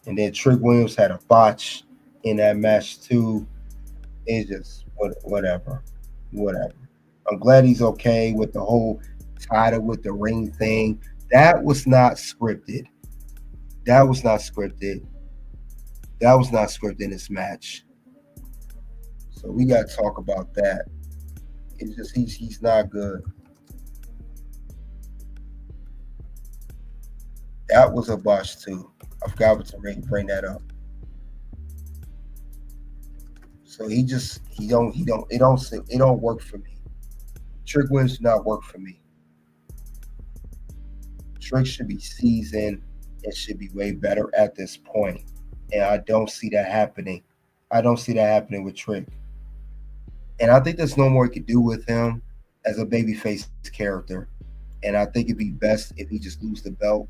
And then Trick Williams had a botch in that match too. It's just whatever. I'm glad he's okay with the whole title with the ring thing. That was not scripted. That was not scripted in this match. So we got to talk about that. It's just he's not good. That was a botch too. I forgot to bring that up. So it don't work for me. Trick Williams do not work for me. Trick should be seasoned. It should be way better at this point. And I don't see that happening. With Trick. And I think there's no more he could do with him as a babyface character. And I think it'd be best if he just lose the belt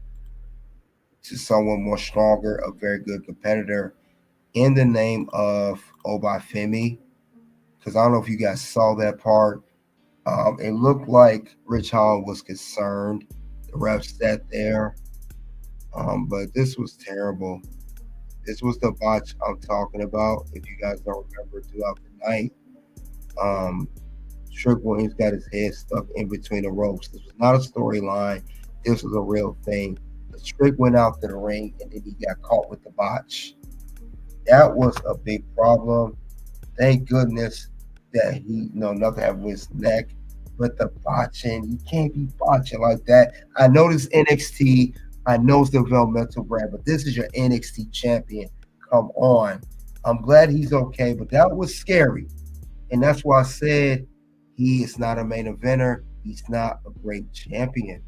to someone more stronger, a very good competitor, in the name of Femi. Because I don't know if you guys saw that part. It looked like Rich Holland was concerned. The ref sat there. But this was terrible. This was the botch I'm talking about. If you guys don't remember, throughout the night, Trick Williams got his head stuck in between the ropes. This was not a storyline. This was a real thing. The Trick went out to the ring, and then he got caught with the botch. That was a big problem. Thank goodness that nothing happened with his neck. But the botching, you can't be botching like that. I know this NXT, I know it's the developmental brand, but this is your NXT champion. Come on. I'm glad he's okay, but that was scary. And that's why I said he is not a main eventer. He's not a great champion.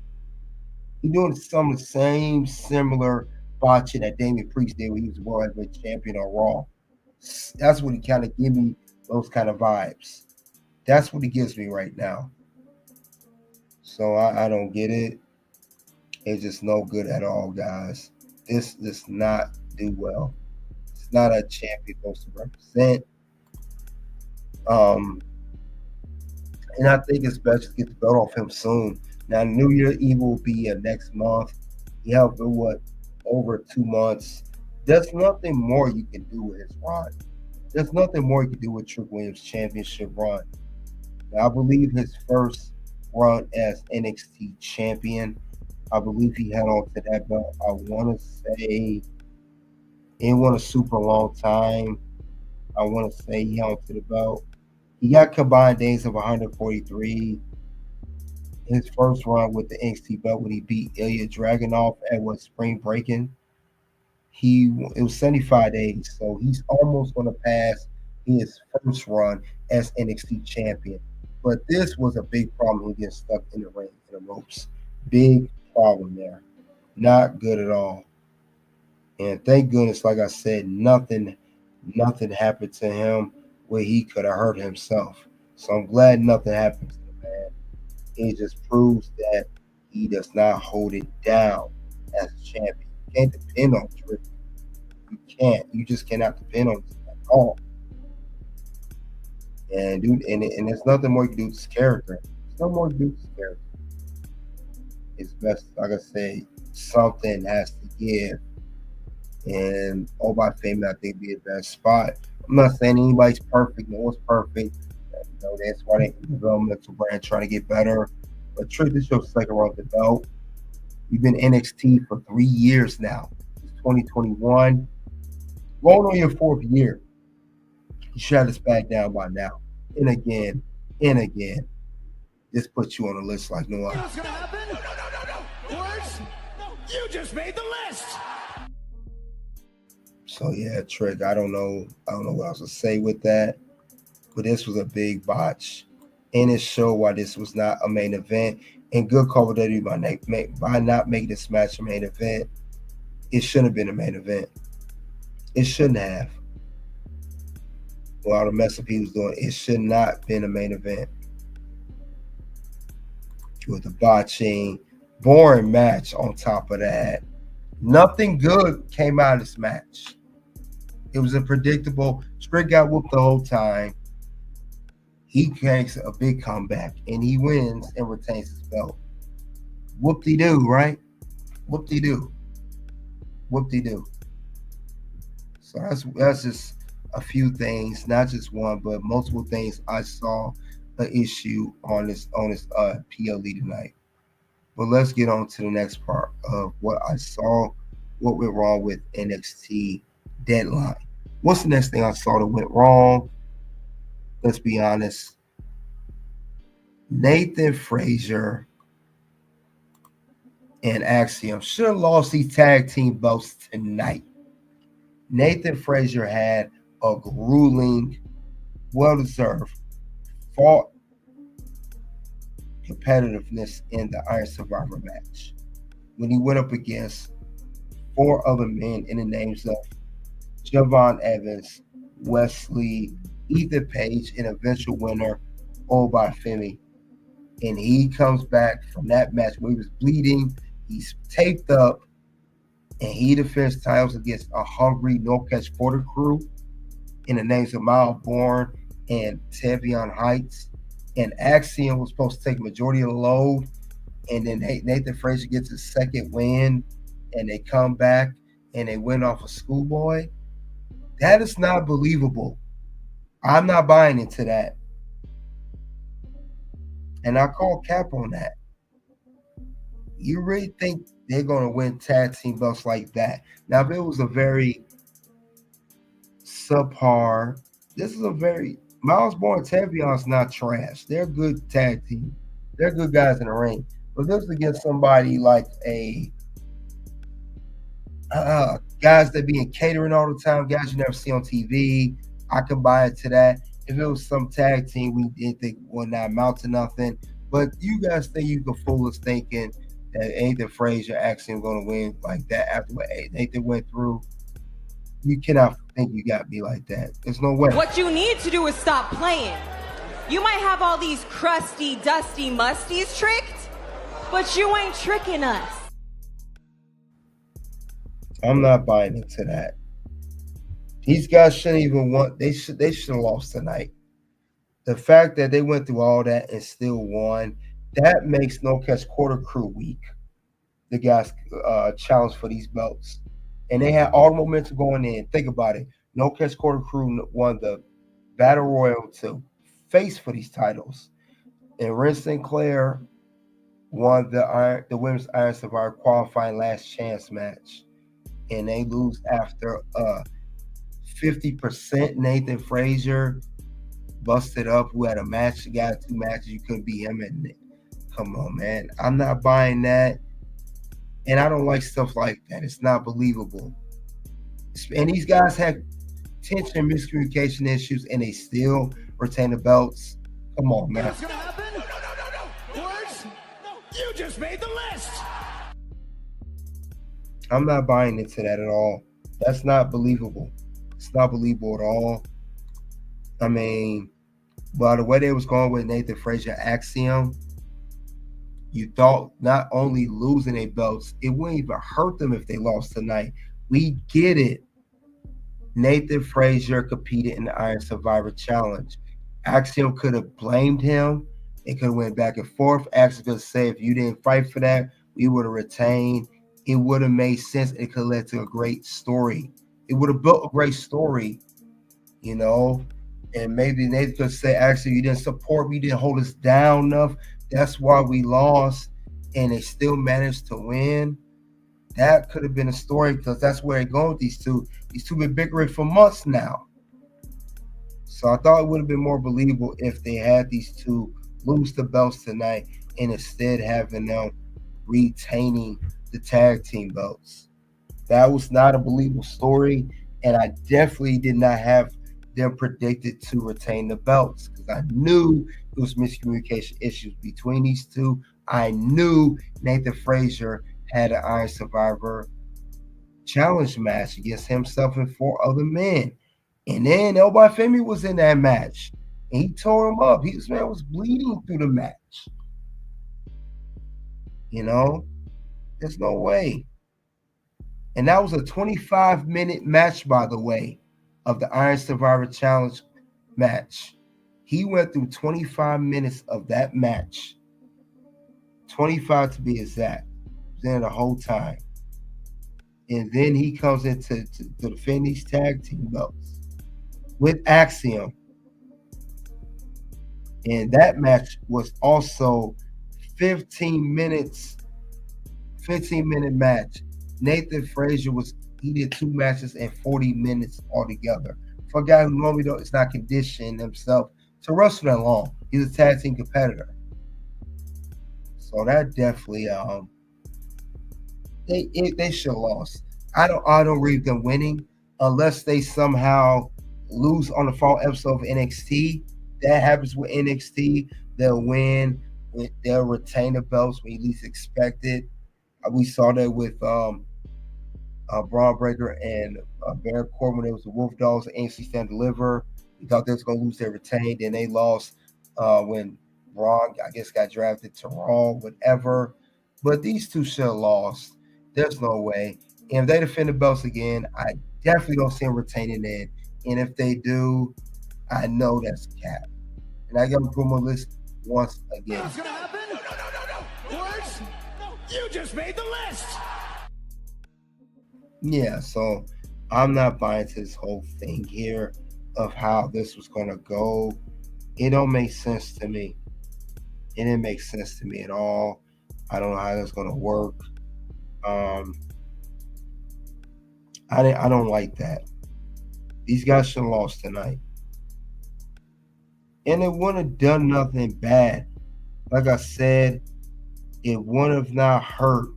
He's doing some of the same similar botching that Damian Priest did when he was World Heavyweight Champion on Raw. That's what he kind of give me, those kind of vibes. That's what he gives me right now. So I don't get it. It's just no good at all, guys. This does not do well. It's not a champion supposed to represent. And I think it's best to get the belt off him soon. Now, New Year Eve will be next month. He held for over 2 months. There's nothing more you can do with his run. There's nothing more you can do with Trick Williams' championship run. Now, I believe his first run as NXT champion, I believe he held on to that belt. I want to say it won a super long time. I want to say he held on to the belt. He got combined days of 143. His first run with the NXT belt when he beat Ilya Dragunov at Spring Breaking. It was 75 days, so he's almost going to pass his first run as NXT champion. But this was a big problem. He gets stuck in the ring, in the ropes. Big problem there. Not good at all. And thank goodness, like I said, nothing happened to him where he could have hurt himself. So I'm glad nothing happened to the man. It just proves that he does not hold it down as a champion. You can't depend on Trick. You can't. You just cannot depend on him at all. And dude, and there's nothing more you can do with this character. There's no more you can do with this character. It's best, like I say, something has to give. And all by Femi, I think, be the best spot. I'm not saying anybody's perfect. No one's perfect. That's why they developmental brand trying to get better. But Trick, this is your second run of the belt. You've been NXT for 3 years now. It's 2021. Going on your 4th year. You should have this back down by now. And again. This puts you on a list like no other. What's going to happen? No. Words? No. You just made the list. So yeah, Trick, I don't know what else to say with that. But this was a big botch. And it showed why this was not a main event. And good call with WWE by not making this match a main event. It shouldn't have been a main event. It shouldn't have. Well, all the mess up he was doing, it should not have been a main event. With the botching, boring match on top of that. Nothing good came out of this match. It was unpredictable. Trick got whooped the whole time. He makes a big comeback, and he wins and retains his belt. Whoop-de-doo, right? Whoop-de-doo. Whoop-de-doo. So that's just a few things, not just one, but multiple things I saw an issue on this PLE tonight. But let's get on to the next part of what I saw, what went wrong with NXT Deadline. What's the next thing I saw that went wrong? Let's be honest. Nathan Frazer and Axiom should have lost these tag team belts tonight. Nathan Frazer had a grueling, well-deserved, fought competitiveness in the Iron Survivor match when he went up against 4 other men in the names of Javon Evans, Wesley, Ethan Page, and eventual winner, all by Femi. And he comes back from that match where he was bleeding, he's taped up, and he defends titles against a hungry No Catch Porter crew in the names of Miles Bourne and Tavion Heights. And Axiom was supposed to take majority of the load, and then Nathan Frazer gets his second win, and they come back and they win off a Schoolboy. That is not believable. I'm not buying into that. And I call cap on that. You really think they're going to win tag team belts like that? Now, if it was a very subpar, this is a very Miles Moore and Tavion's not trash. They're a good tag team. They're good guys in the ring. But this is against somebody like a guys that be in catering all the time, guys you never see on TV. I could buy it to that. If it was some tag team, we didn't think would not amount to nothing. But you guys think you can fool us thinking that Nathan Frazer actually going to win like that after what Nathan went through? You cannot think you got me like that. There's no way. What you need to do is stop playing. You might have all these crusty, dusty musties tricked, but you ain't tricking us. I'm not buying into that. These guys shouldn't even want. They should have lost tonight. The fact that they went through all that and still won, that makes No Catch Quarter Crew weak. The guys challenged for these belts, and they had all the momentum going in. Think about it. No Catch Quarter Crew won the Battle Royal to face for these titles, and Wren Sinclair won the Women's Iron Survivor qualifying last chance match. And they lose after 50%. Nathan Frazer busted up, who had a match. He got 2 matches. You couldn't beat him. And come on, man. I'm not buying that. And I don't like stuff like that. It's not believable. And these guys had tension, miscommunication issues, and they still retain the belts. Come on, man. What's going to happen? No. Words? No. You just made the list. I'm not buying into that at all. That's not believable. It's not believable at all. I mean, by the way they was going with Nathan Frazer Axiom, you thought not only losing their belts, it wouldn't even hurt them if they lost tonight. We get it. Nathan Frazer competed in the Iron Survivor Challenge. Axiom could have blamed him. They could have went back and forth. Axiom could have said, if you didn't fight for that, we would have retained. It would have made sense. It could have led to a great story. It would have built a great story, you know. And maybe Nathan could say, actually, you didn't support me, you didn't hold us down enough. That's why we lost. And they still managed to win. That could have been a story because that's where they're going with these two. These two been bickering for months now. So I thought it would have been more believable if they had these two lose the belts tonight and instead having them retaining the tag team belts. That was not a believable story, and I definitely did not have them predicted to retain the belts because I knew it was miscommunication issues between these two. I knew Nathan Frazer had an Iron Survivor challenge match against himself and 4 other men. And then Femi was in that match, and he tore him up. This man was bleeding through the match. You know? There's no way. And that was a 25-minute match, by the way, of the Iron Survivor Challenge match. He went through 25 minutes of that match. 25 to be exact. He was in the whole time. And then he comes in to defend these tag team belts with Axiom. And that match was also 15-minute match. Nathan Frazer did 2 matches in 40 minutes altogether. For a guy who normally is not conditioned himself to wrestle that long. He's a tag team competitor. So that definitely they should have lost. I don't read them winning unless they somehow lose on the fall episode of NXT. That happens with NXT. They'll win. They'll retain the belts when you least expect it. We saw that with Braun Breaker and Baron Corbin. It was the Wolf Dogs and AMC Stand Deliver. We thought they was going to lose. They retained. Then they lost when Braun, I guess, got drafted to Raw, whatever. But these two should have lost. There's no way. And if they defend the belts again, I definitely don't see them retaining it. And if they do, I know that's cap. And I got to put them on the list once again. What's going to happen? No. Words? No. You just made the list. Yeah, so I'm not buying into this whole thing here of how this was going to go. It don't make sense to me. It didn't make sense to me at all. I don't know how that's going to work. I don't like that. These guys should have lost tonight. And it wouldn't have done nothing bad. Like I said, it wouldn't have not hurt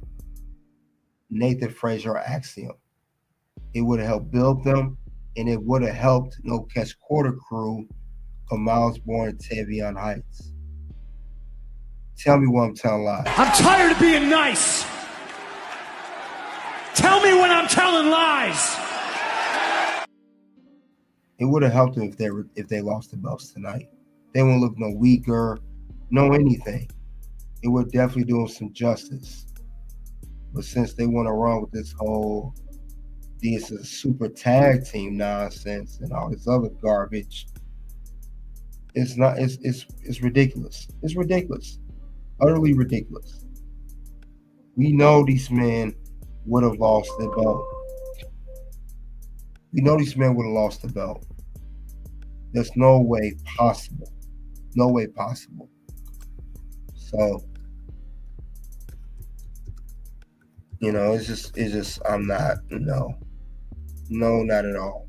Nathan Frazer or Axiom. It would have helped build them, and it would have helped No Catch Quarter Crew of Miles Bourne and Tavion Heights. Tell me what I'm telling lies. I'm tired of being nice. Tell me when I'm telling lies. It would have helped them if they lost the belts tonight. They won't look no weaker, no anything. It would definitely do them some justice. But since they want to run with this whole this is a super tag team nonsense and all this other garbage, it's not. It's ridiculous. It's ridiculous, utterly ridiculous. We know these men would have lost the belt. We know these men would have lost the belt. There's no way possible. No way possible. So, it's just, I'm not, no, not at all.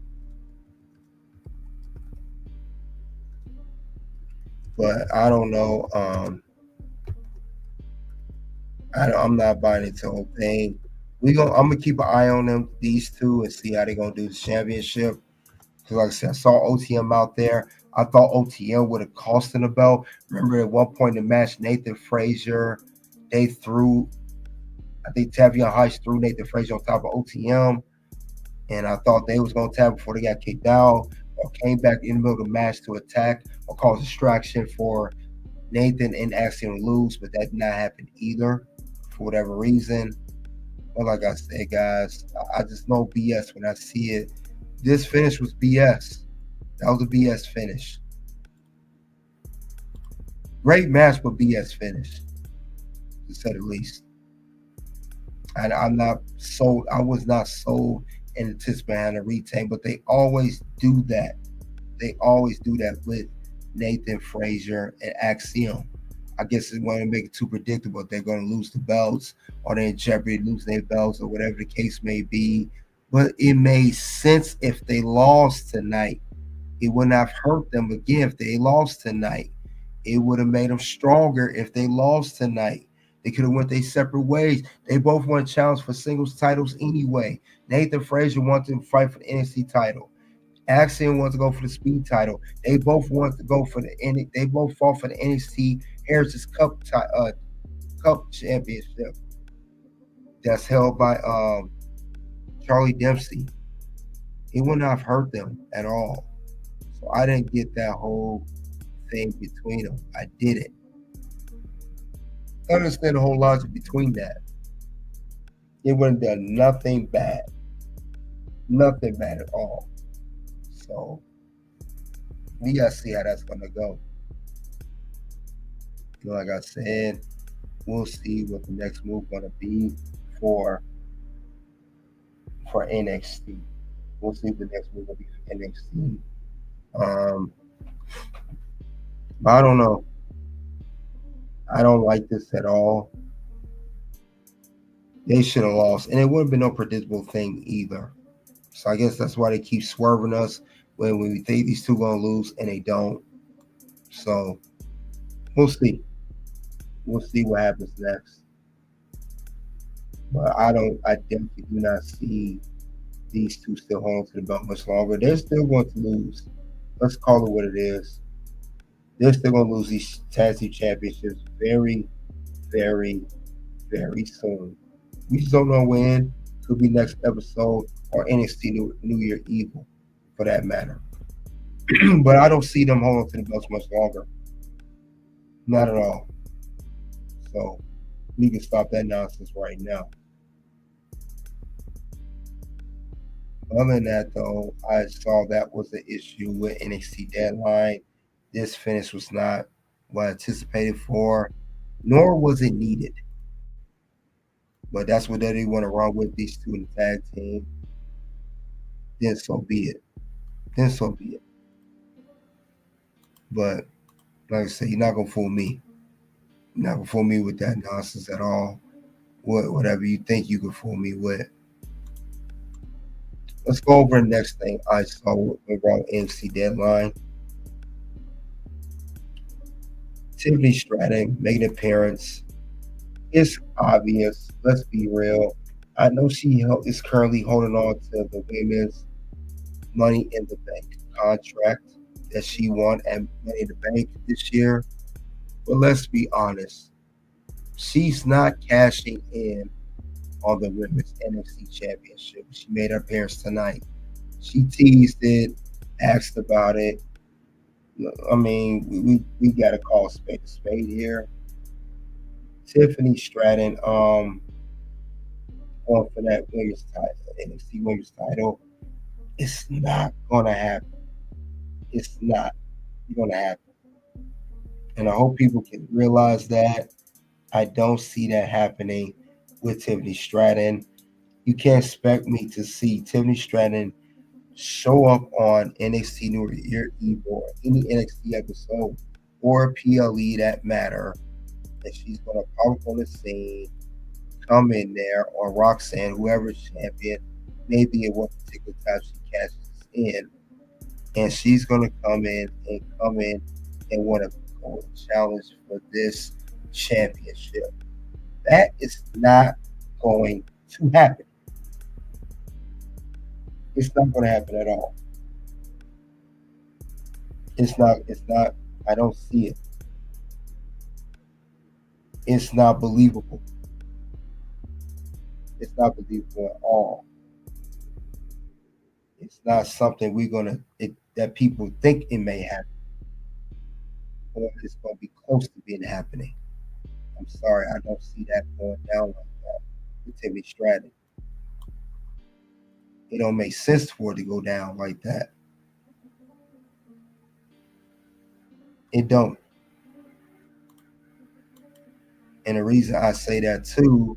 But I don't know. I'm not buying into the whole thing. I'm gonna keep an eye on them, these two, and see how they're gonna do the championship. Because like I said, I saw OTM out there. I thought OTM would have cost them the belt. Remember at one point in the match, Nathan Frazer, I think Tavion Heights threw Nathan Frazer on top of OTM. And I thought they was gonna tap before they got kicked out, or came back in the middle of the match to attack or cause distraction for Nathan and Axiom to lose, but that did not happen either for whatever reason. But like I said, guys, I just know BS when I see it. This finish was BS. That was a BS finish. Great match, but BS finish, to say the least. And I'm not sold. I was not sold in anticipating a retain, but they always do that. They always do that with Nathan Frazer and Axiom. I guess they want to make it too predictable. They're going to lose the belts, or they're in jeopardy of losing their belts, or whatever the case may be. But it made sense if they lost tonight. It wouldn't have hurt them again if they lost tonight. It would have made them stronger if they lost tonight. They could have went their separate ways. They both want to challenge for singles titles anyway. Nathan Frazer wanted to fight for the NXT title. Axiom wants to go for the Speed title. They both want to go for they both fought for the NXT Heritage Cup championship. That's held by Charlie Dempsey. It would not have hurt them at all. So I didn't get that whole thing between them. I didn't. I understand the whole logic between that. It wouldn't have done nothing bad. Nothing bad at all. So we gotta see how that's gonna go. Like I said, we'll see what the next move gonna be for NXT. We'll see what the next move will be for NXT. I don't know. I don't like this at all. They should have lost, and it wouldn't have been no predictable thing either. So I guess that's why they keep swerving us when we think these two gonna lose and they don't. So we'll see. We'll see what happens next. But I definitely do not see these two still holding to the belt much longer. They're still going to lose. Let's call it what it is. They're still going to lose these tag team championships very, very, very soon. We just don't know when. Could be next episode or NXT New Year Evil, for that matter. But I don't see them holding to the belts much longer. Not at all. So we can stop that nonsense right now. Other than that, though, I saw that was the issue with NXT Deadline. This finish was not what I anticipated for, nor was it needed. But that's what they want to run with, these two in the tag team. Then so be it. But like I said, you're not going to fool me. You're not going to fool me with that nonsense at all. Whatever you think you can fool me with. Let's go over the next thing I saw around NXT Deadline. Tiffany Stratton making an appearance. It's obvious. Let's be real. I know she is currently holding on to the women's Money in the Bank contract that she won at Money in the Bank this year. But let's be honest. She's not cashing in on the women's NXT championship. She made her appearance tonight. She teased it, asked about it. I mean, we got to call a spade here. Tiffany Stratton, going for that women's title, NXT women's title. It's not gonna happen. It's not gonna happen. And I hope people can realize that. I don't see that happening with Tiffany Stratton. You can't expect me to see Tiffany Stratton show up on NXT New Year Eve or any NXT episode or PLE that matter. And she's going to pop up on the scene, come in there, or Roxanne, whoever's champion, maybe at what particular time she cashes in. And she's going to come in and want to go challenge for this championship. That is not going to happen. It's not going to happen at all. It's not, I don't see it. It's not believable. It's not believable at all. It's not something that people think it may happen. Or it's going to be close to being happening. I'm sorry, I don't see that going down like that with Tiffany Stratton. It don't make sense for it to go down like that. It don't. And the reason I say that too,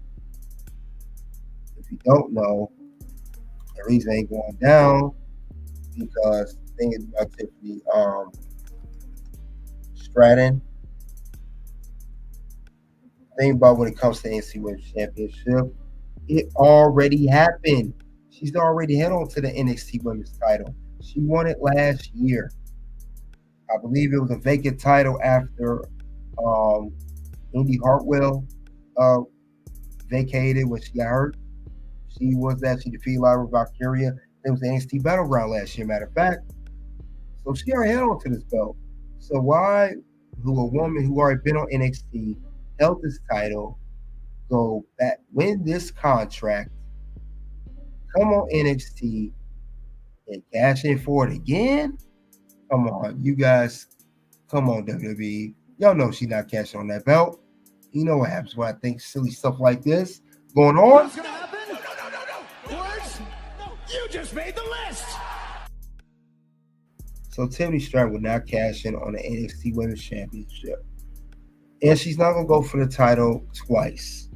if you don't know, the reason it ain't going down because the thing about Tiffany Stratton, thing about when it comes to NXT Women's Championship, it already happened. She's already held on to the NXT Women's title. She won it last year. I believe it was a vacant title after Indy Hartwell vacated when she got hurt. She defeated Lola Vaquer. It was the NXT Battleground last year, matter of fact. So she already held on to this belt. So why a woman who already been on NXT, held this title, go back, win this contract, come on NXT, and cash in for it again? Come on, you guys. Come on, WWE. Y'all know she's not cashing on that belt. You know what happens when I think silly stuff like this going on? What's going to happen? No. Words? No, you just made the list. So Tiffany Stratton will not cash in on the NXT Women's Championship. And she's not going to go for the title twice.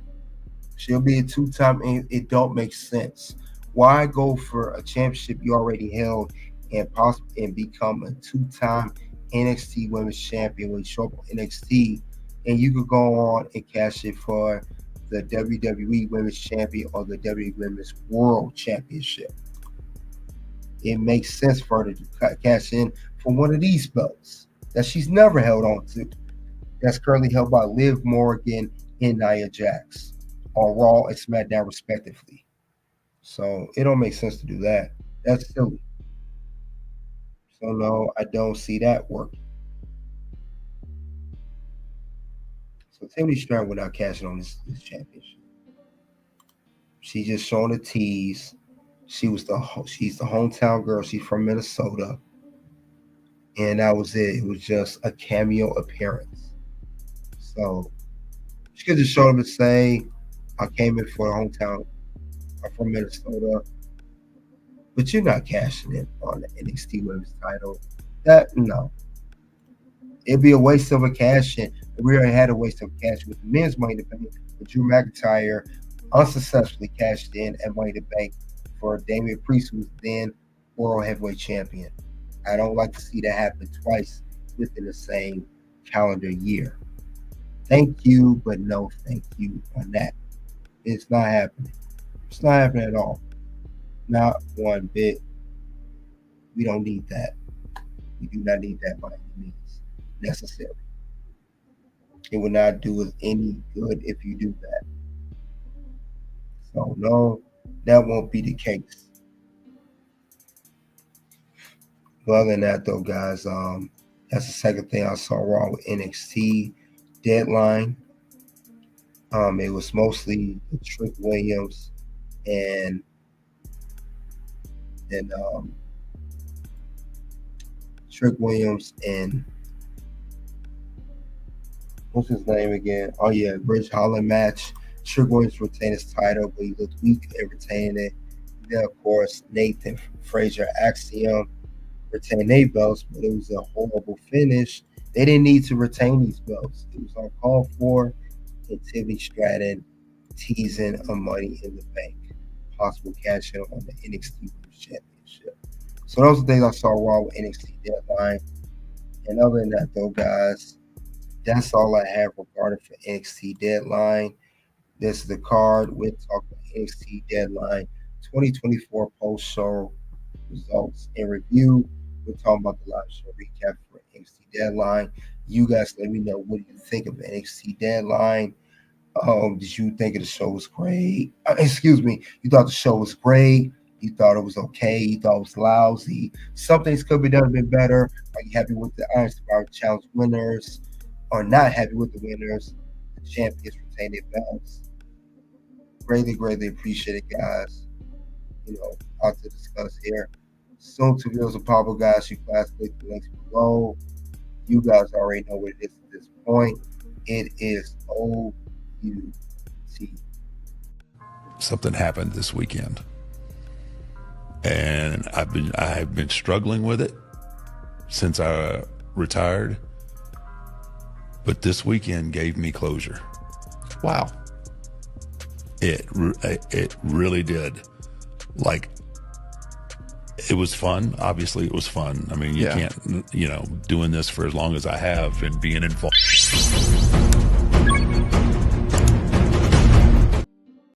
She'll be a two-time, and it don't make sense. Why go for a championship you already held and become a two-time NXT Women's Champion when you show up on NXT, and you could go on and cash it for the WWE Women's Champion or the WWE Women's World Championship? It makes sense for her to cash in for one of these belts that she's never held on to. That's currently held by Liv Morgan and Nia Jax on Raw and SmackDown respectively. So it don't make sense to do that. That's silly. So no, I don't see that working. So Tiffany Stratton will not cash in on this championship. She just showing a tease. She's the hometown girl. She's from Minnesota. And that was it. It was just a cameo appearance. So she could just show up and say, I came in for the hometown. I'm from Minnesota. But you're not cashing in on the NXT Women's title. No. It'd be a waste of a cash in. We already had a waste of cash with the men's Money in the Bank. But Drew McIntyre unsuccessfully cashed in at Money in the Bank for Damian Priest, who's then World Heavyweight Champion. I don't like to see that happen twice within the same calendar year. Thank you, but no thank you on that. It's not happening. It's not happening at all. Not one bit. We don't need that. We do not need that by any means necessary. It will not do us any good if you do that. So no, that won't be the case. But other than that, though, guys, that's the second thing I saw wrong with NXT Deadline. It was mostly Trick Williams and Trick Williams and what's his name again? Oh yeah, Bridge Holland match. Trick Williams retained his title, but he looked weak at retaining it. Then of course Nathan Frazer Axiom retained their belts, but it was a horrible finish. They didn't need to retain these belts. It was uncalled for. And Tiffany Stratton teasing a Money in the Bank, possible cash in on the NXT Women's Championship. So those are things I saw wrong with NXT Deadline. And other than that, though, guys, that's all I have regarding for NXT Deadline. This is the card. We're talking NXT Deadline 2024 post-show results and review. We're talking about the live show recap for NXT Deadline. You guys let me know, what do you think of NXT Deadline? Did you think the show was great? Excuse me. You thought the show was great? You thought it was okay? You thought it was lousy? Some things could be done a bit better. Are you happy with the Iron Survivor Challenge winners? Or not happy with the winners? The champions retain their belts. Greatly, greatly appreciate it, guys. Out to discuss here. Soon to videos of Pablo, guys. You guys click the links below. You guys already know what it is at this point. It is OUT. Something happened this weekend, and I have been struggling with it since I retired. But this weekend gave me closure. Wow. It really did. Like, it was fun. Obviously, it was fun. I mean, you can't, doing this for as long as I have and being involved.